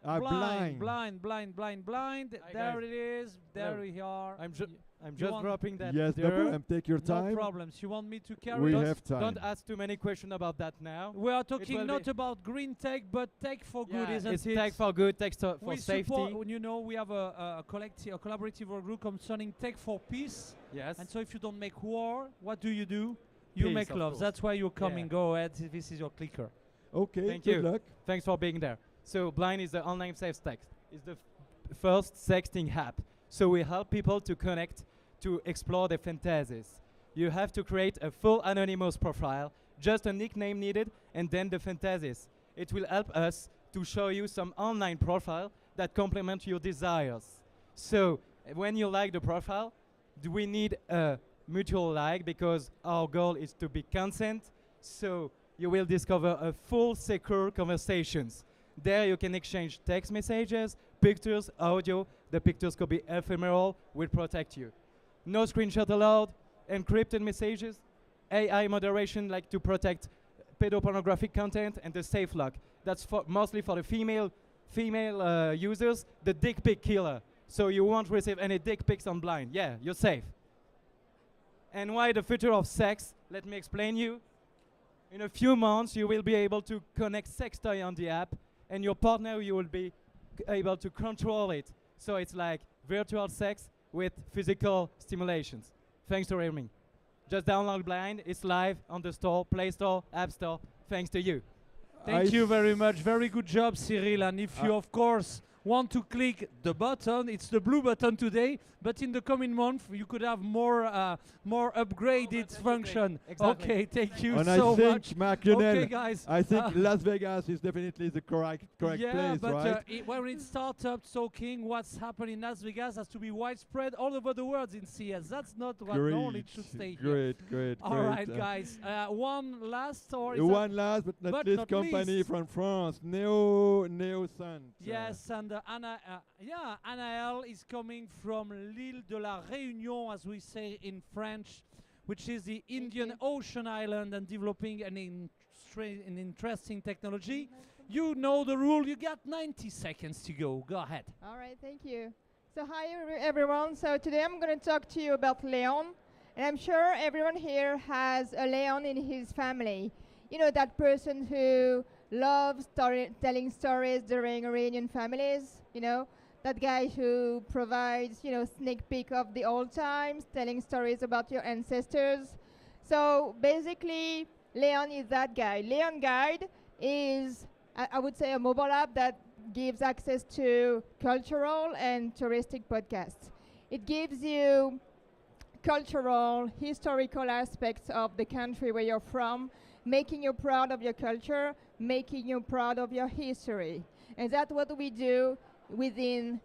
Blind. Blind. Hi, There guys. it is. There Hello. we are. I'm You just want- dropping that. Yes, no there. problem. Take your No time. problems. You want me to carry We on? have time. Don't ask too many questions about that now. We are It talking will not be- about green tech, but tech for good, Yeah, isn't it's it? tech for good, tech for we safety. support, you know, we have a collaborative work group concerning tech for peace. Yes. And so if you don't make war, what do? You Peace, make of love. course. That's why you're coming. Yeah. Go ahead. This is your clicker. Okay, Thank good you. luck. Thanks for being there. So Blind is the online safe text. It's the first sexting app. So we help people to connect to explore their fantasies. You have to create a full anonymous profile, just a nickname needed, and then the fantasies. It will help us to show you some online profile that complement your desires. So when you like the profile, do we need a mutual like because our goal is to be consent. So you will discover a full secure conversations. There you can exchange text messages, pictures, audio. The pictures could be ephemeral, will protect you. No screenshot allowed, encrypted messages, AI moderation like to protect pedopornographic content, and the safe lock. That's mostly for the female users, the dick pic killer. So you won't receive any dick pics on Blind. Yeah, you're safe. And why the future of sex? Let me explain you. In a few months, you will be able to connect sex toy on the app, and your partner, you will be able to control it. So it's like virtual sex with physical stimulations. Thanks to hearing me. Just download Blind. It's live on the store, Play Store, App Store. Thanks to you. Thank you very much. Very good job, Cyril. And if you, of course, want to click the button. It's the blue button today, but in the coming month you could have more upgraded function. Exactly. Okay, thank you And so I think, much. Mark Lionel, Okay, guys. I think Las Vegas is definitely the correct Yeah, place, but right? when it startups talking, what's happening in Las Vegas has to be widespread all over the world in CES. That's not what knowledge should stay here. Great. All right, guys. One last or is One last but not least company least. from France, Neosant. Yes, and Anaël is coming from l'île de la Réunion, as we say in French, which is the Indian Ocean island, and developing an interesting technology. You know the rule. You got 90 seconds to go. Go ahead. All right, thank you. So hi everyone. So today I'm going to talk to you about Leon. And I'm sure everyone here has a Leon in his family. You know, that person who loves telling stories during reunion families, you know, that guy who provides, you know, sneak peek of the old times, telling stories about your ancestors. So basically, Leon is that guy. Leon Guide is, I would say, a mobile app that gives access to cultural and touristic podcasts. It gives you cultural, historical aspects of the country where you're from, making you proud of your culture, making you proud of your history. And that's what we do within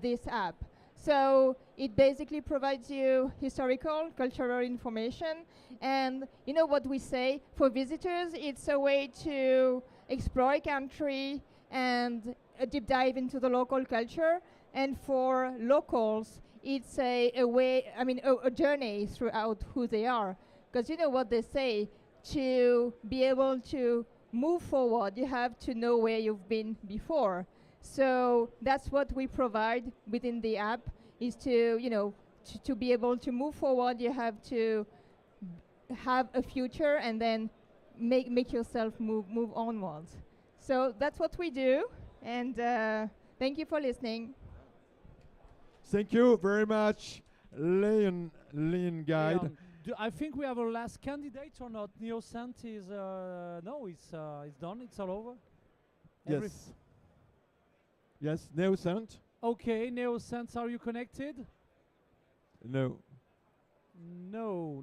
this app. So it basically provides you historical, cultural information. And you know what we say, for visitors, it's a way to explore a country and deep dive into the local culture. And for locals, it's a journey throughout who they are. Because you know what they say, to be able to move forward, you have to know where you've been before. So that's what we provide within the app, is to, you know, to be able to move forward, you have to have a future and then make yourself move onwards. So that's what we do, and thank you for listening. Thank you very much, Leon Guide. Leon, I think we have a last candidate or not? Neosant is no, it's done. It's all over. Yes, Neosant. Okay, Neosant, are you connected? No. No.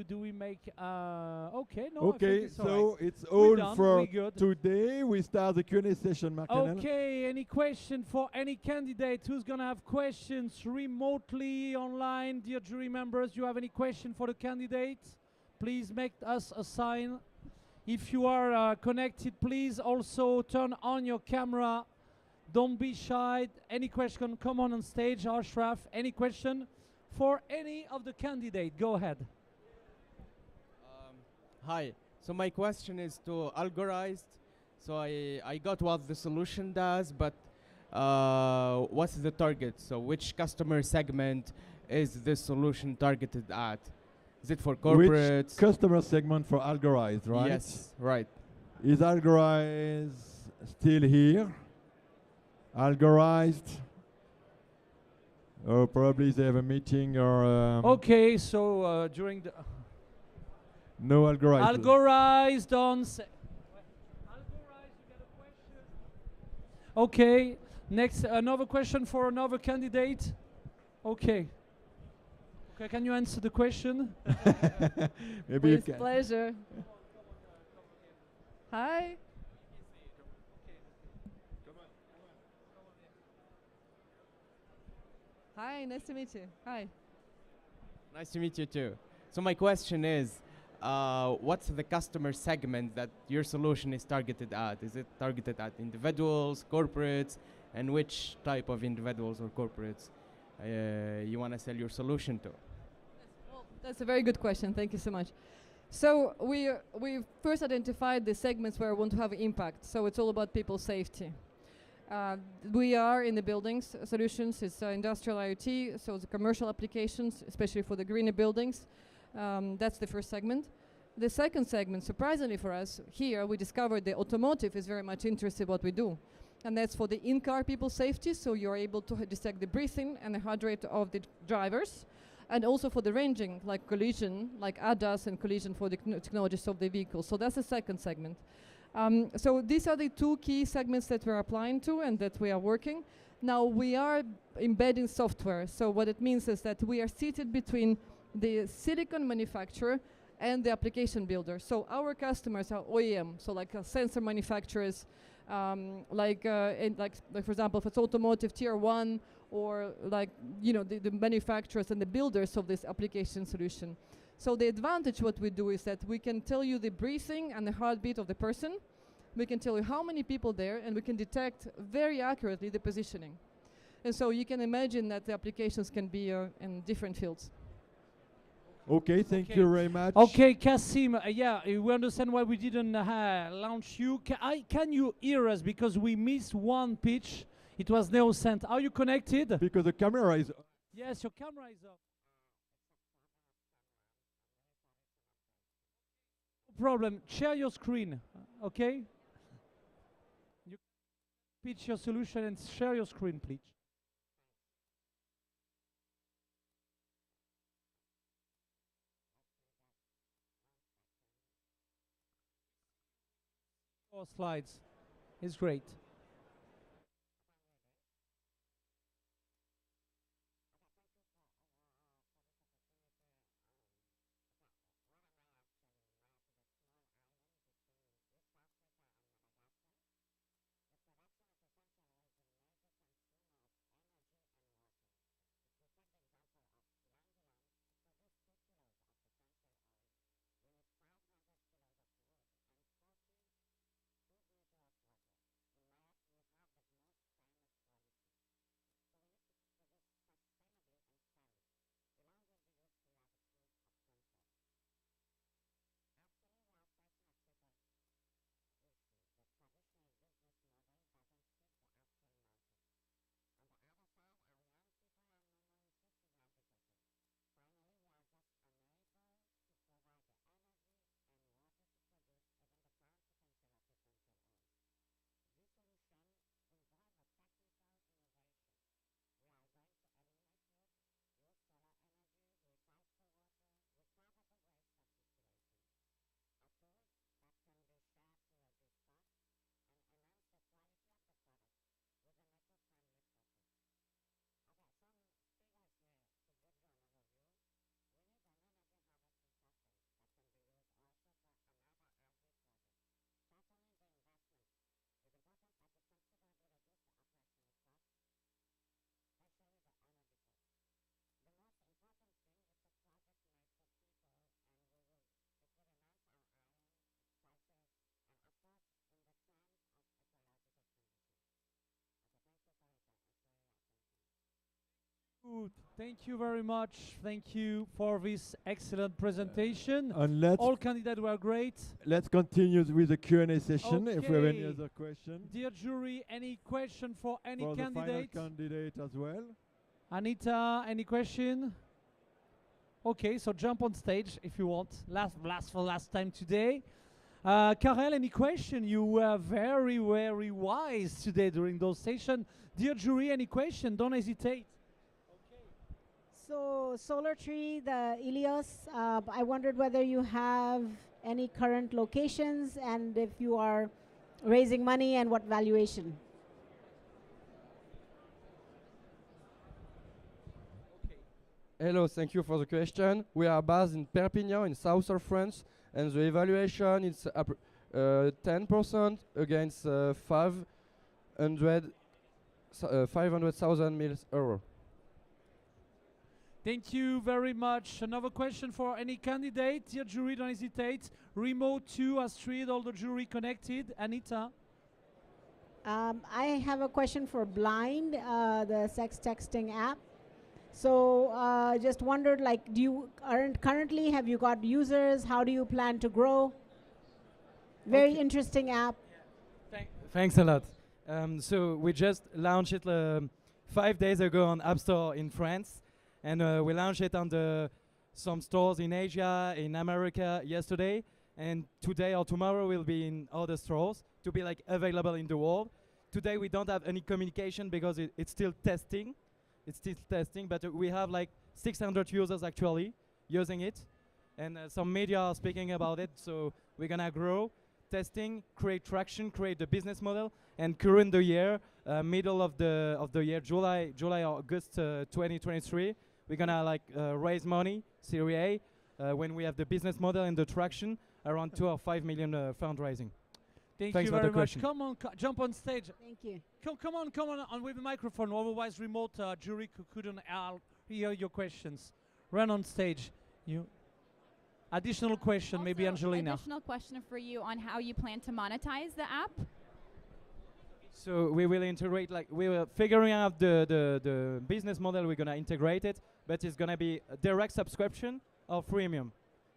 Do we make? Okay, no. Okay, I think so right. it's all done, for we good. today. We start the Q&A session, Mark. Okay, any question for any candidate? Who's gonna have questions remotely, online? Dear jury members, you have any question for the candidate? Please make us a sign. If you are connected, please also turn on your camera. Don't be shy. Any question, come on stage. Ashraf, any question for any of the candidate? Go ahead. Hi. So my question is to Algorized. So I got what the solution does, but what's the target? So which customer segment is this solution targeted at? Is it for corporates? Which customer segment for Algorized, right? Yes, right. Is Algorized still here? Algorized? Or probably they have a meeting or... Okay, so during the... No Algorized. Algorized on... Okay, next, another question for another candidate. Okay. Okay, can you answer the question? Maybe you With can. pleasure. Hi. Hi, nice to meet you. Hi. Nice to meet you too. So my question is, what's the customer segment that your solution is targeted at? Is it targeted at individuals, corporates, and which type of individuals or corporates you want to sell your solution to? Well, that's a very good question. Thank you so much. So we first identified the segments where we want to have impact. So it's all about people's safety. We are in the buildings solutions. It's industrial IoT, so the commercial applications, especially for the greener buildings. That's the first segment. The second segment, surprisingly for us, here we discovered the automotive is very much interested in what we do. And that's for the in-car people safety, so you're able to detect the breathing and the heart rate of the drivers. And also for the ranging, like collision, like ADAS and collision for the technologies of the vehicle. So that's the second segment. So these are the two key segments that we're applying to and that we are working. Now we are embedding software. So what it means is that we are seated between the silicon manufacturer and the application builder. So our customers are OEM, so like sensor manufacturers, like for example, if it's automotive tier 1, or like, you know, the manufacturers and the builders of this application solution. So the advantage what we do is that we can tell you the breathing and the heartbeat of the person. We can tell you how many people there, and we can detect very accurately the positioning. And so you can imagine that the applications can be in different fields. Okay, thank you very much. Okay, Kasim, yeah, we understand why we didn't launch you. Can you hear us? Because we missed one pitch. It was Neo sent. Are you connected? Because the camera is... Yes, your camera is up. No problem. Share your screen, okay? You pitch your solution and share your screen, please. Slides. It's great. Good. Thank you very much. Thank you for this excellent presentation. And let's all candidates were great. Let's continue with the Q&A session if we have any Okay. other questions. Dear jury, any question for any For the final candidate? candidate as well. Anita, any question? Okay, so jump on stage if you want. Last time today. Karel, any question? You were very, very wise today during those sessions. Dear jury, any question? Don't hesitate. So Solar Tree, the Ilios, I wondered whether you have any current locations and if you are raising money and what valuation. Hello, thank you for the question. We are based in Perpignan in south of France, and the evaluation is 10% against 500,000 euros. Thank you very much. Another question for any candidate. Dear jury, don't hesitate. Remote 2, Astrid, all the jury connected. Anita? I have a question for Blind, the sex texting app. So just wondered, like, do you currently have you got users? How do you plan to grow? Very interesting app. Thanks a lot. So we just launched it 5 days ago on App Store in France, and we launched it on some stores in Asia, in America yesterday, and today or tomorrow will be in other stores to be like available in the world. Today we don't have any communication because it's still testing. It's still testing, but we have like 600 users actually using it, and some media are speaking about it. So we're gonna grow. testing, create traction, create the business model, and current the year, middle of the year, July or August 2023, we're gonna like raise money, Series A, when we have the business model and the traction, around 2 or 5 million fundraising. Thanks you for very the much. question. Come on, jump on stage. Thank you. Come on with the microphone. Otherwise, remote jury couldn't hear your questions. Run on stage. You. Additional question, maybe Angelina. Additional question for you on how you plan to monetize the app. So we will integrate, like we were figuring out the business model. We're gonna integrate it, but it's gonna be a direct subscription or freemium,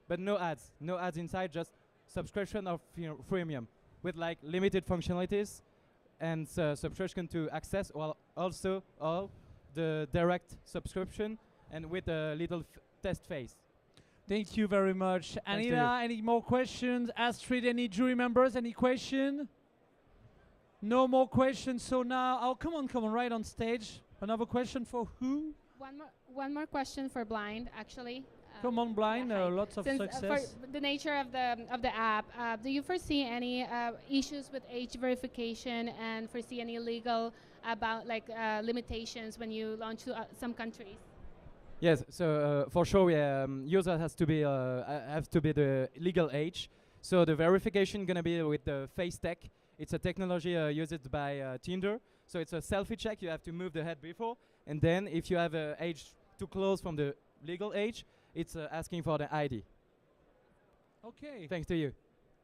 but no ads inside, just subscription or freemium with like limited functionalities and subscription to access, while also all the direct subscription and with a little test phase. Thank you very much. Thanks to Anita, any more questions? Astrid, any jury members, any question? No more questions, so now, oh, come on, right on stage. Another question for who? One more question for Blind, actually. Come on, Blind, lots of Since, success. for the nature of the app, do you foresee any issues with age verification and foresee any legal about like limitations when you launch to some countries? Yes, so for sure, user has to be the legal age. So the verification gonna be with the face tech. It's a technology used by Tinder. So it's a selfie check. You have to move the head before, and then if you have an age too close from the legal age, it's asking for the ID. Okay. Thanks to you.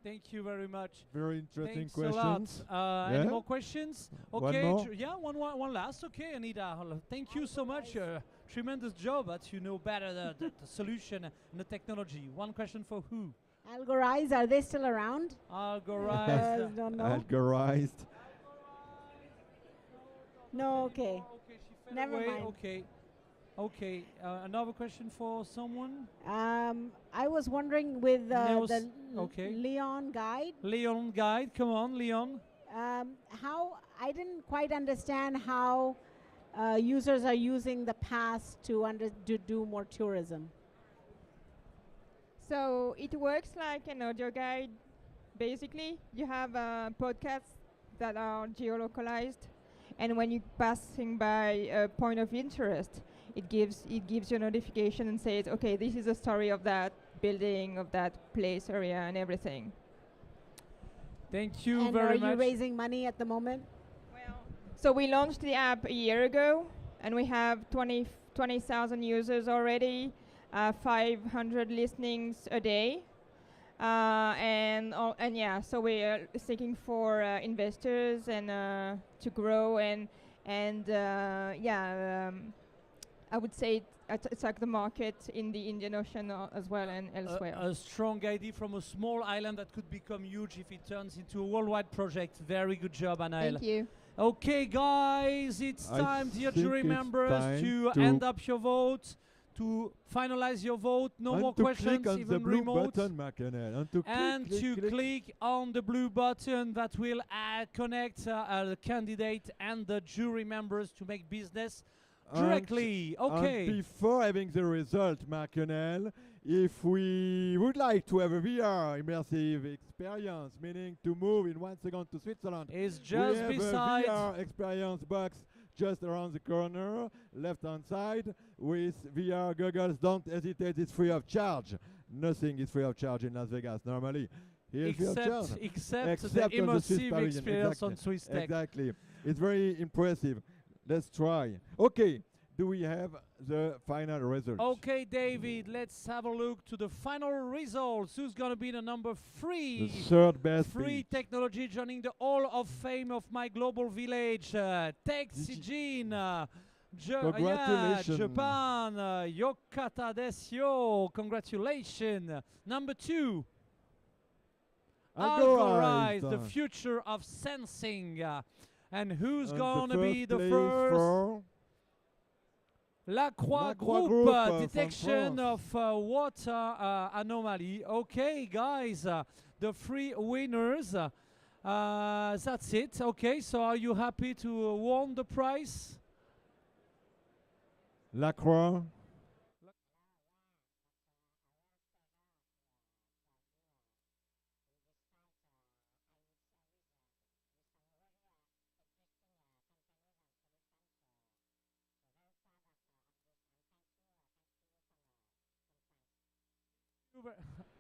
Thank you very much. Very interesting Thanks questions. a lot. Yeah? Any more questions? One Okay. more? Yeah, one last. Okay, Anita. Thank you so much. Tremendous job, but you know better the solution and the technology. One question for who? Algorize, are they still around? Algorize. Don't know. Algorized. No, okay. Never Away, mind. Okay. Okay. Another question for someone? I was wondering with Neos- the okay. Leon guide, Leon Guide. Come on, Leon. how I didn't quite understand how users are using the pass to do more tourism. So it works like an audio guide. Basically, you have podcasts that are geolocalized, and when you're passing by a point of interest, it gives you a notification and says, okay, this is the story of that building, of that place, area, and everything. Thank you And very are much. you raising money at the moment? So we launched the app a year ago, and we have 20,000 users already, 500 listenings a day, and yeah. So we are seeking for investors and to grow and yeah. I would say attack the market in the Indian Ocean as well and elsewhere. A strong idea from a small island that could become huge if it turns into a worldwide project. Very good job, Anaël. Thank you. Okay, guys, it's I time, dear think jury it's members, time to to end up your vote, to finalize your vote. No And more to questions, click on even the blue remote. button, Marc-Anel. And to And click, to click, click on the blue button that will connect the candidate and the jury members to make business directly. Okay. And before having the result, Marc-Anel, if we would like to have a VR immersive experience, meaning to move in 1 second to Switzerland, is we just have beside a VR experience box just around the corner, left hand side, with VR goggles. Don't hesitate, it's free of charge. Nothing is free of charge in Las Vegas normally. Here free of charge. except the on Swiss immersive pavilion. experience Exactly. on Swiss Tech. Exactly. It's very impressive. Let's try. Okay, do we have the final result? Okay, David, let's have a look to the final results. Who's going to be the number 3? The third best Free technology joining the Hall of Fame of myGlobalVillage. Tech Sijin. Congratulations. Japan. Yokata desyo. Congratulations. Number 2. Algorize, the future of sensing. And who's And going the to be first the place first? for La Croix Group, Group, from detection France. of water anomaly. Okay, guys, the 3 winners. That's it. Okay, so are you happy to win the prize? La Croix.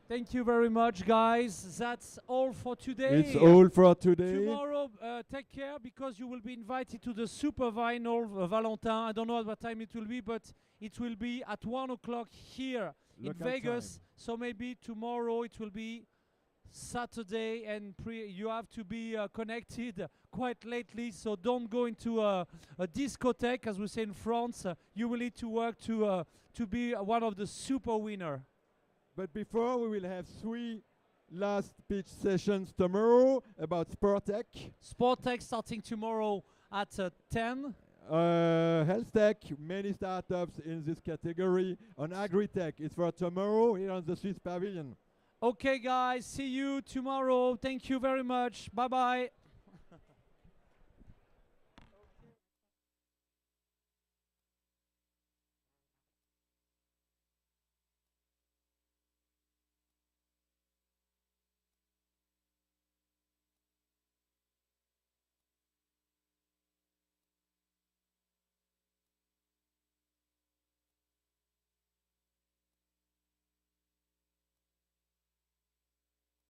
Thank you very much, guys. That's all for today. It's all for today. Tomorrow, take care because you will be invited to the Super Vinyl Valentin. I don't know at what time it will be, but it will be at 1 o'clock here in Local Vegas. time. So maybe tomorrow it will be Saturday, and you have to be connected quite lately. So don't go into a discotheque, as we say in France. You will need to work to be one of the super winner. But before, we will have 3 last pitch sessions tomorrow about Sportech. Sportech starting tomorrow at 10. Health tech, many startups in this category. On agri-tech, it's for tomorrow here on the Swiss Pavilion. Okay, guys, see you tomorrow. Thank you very much. Bye-bye.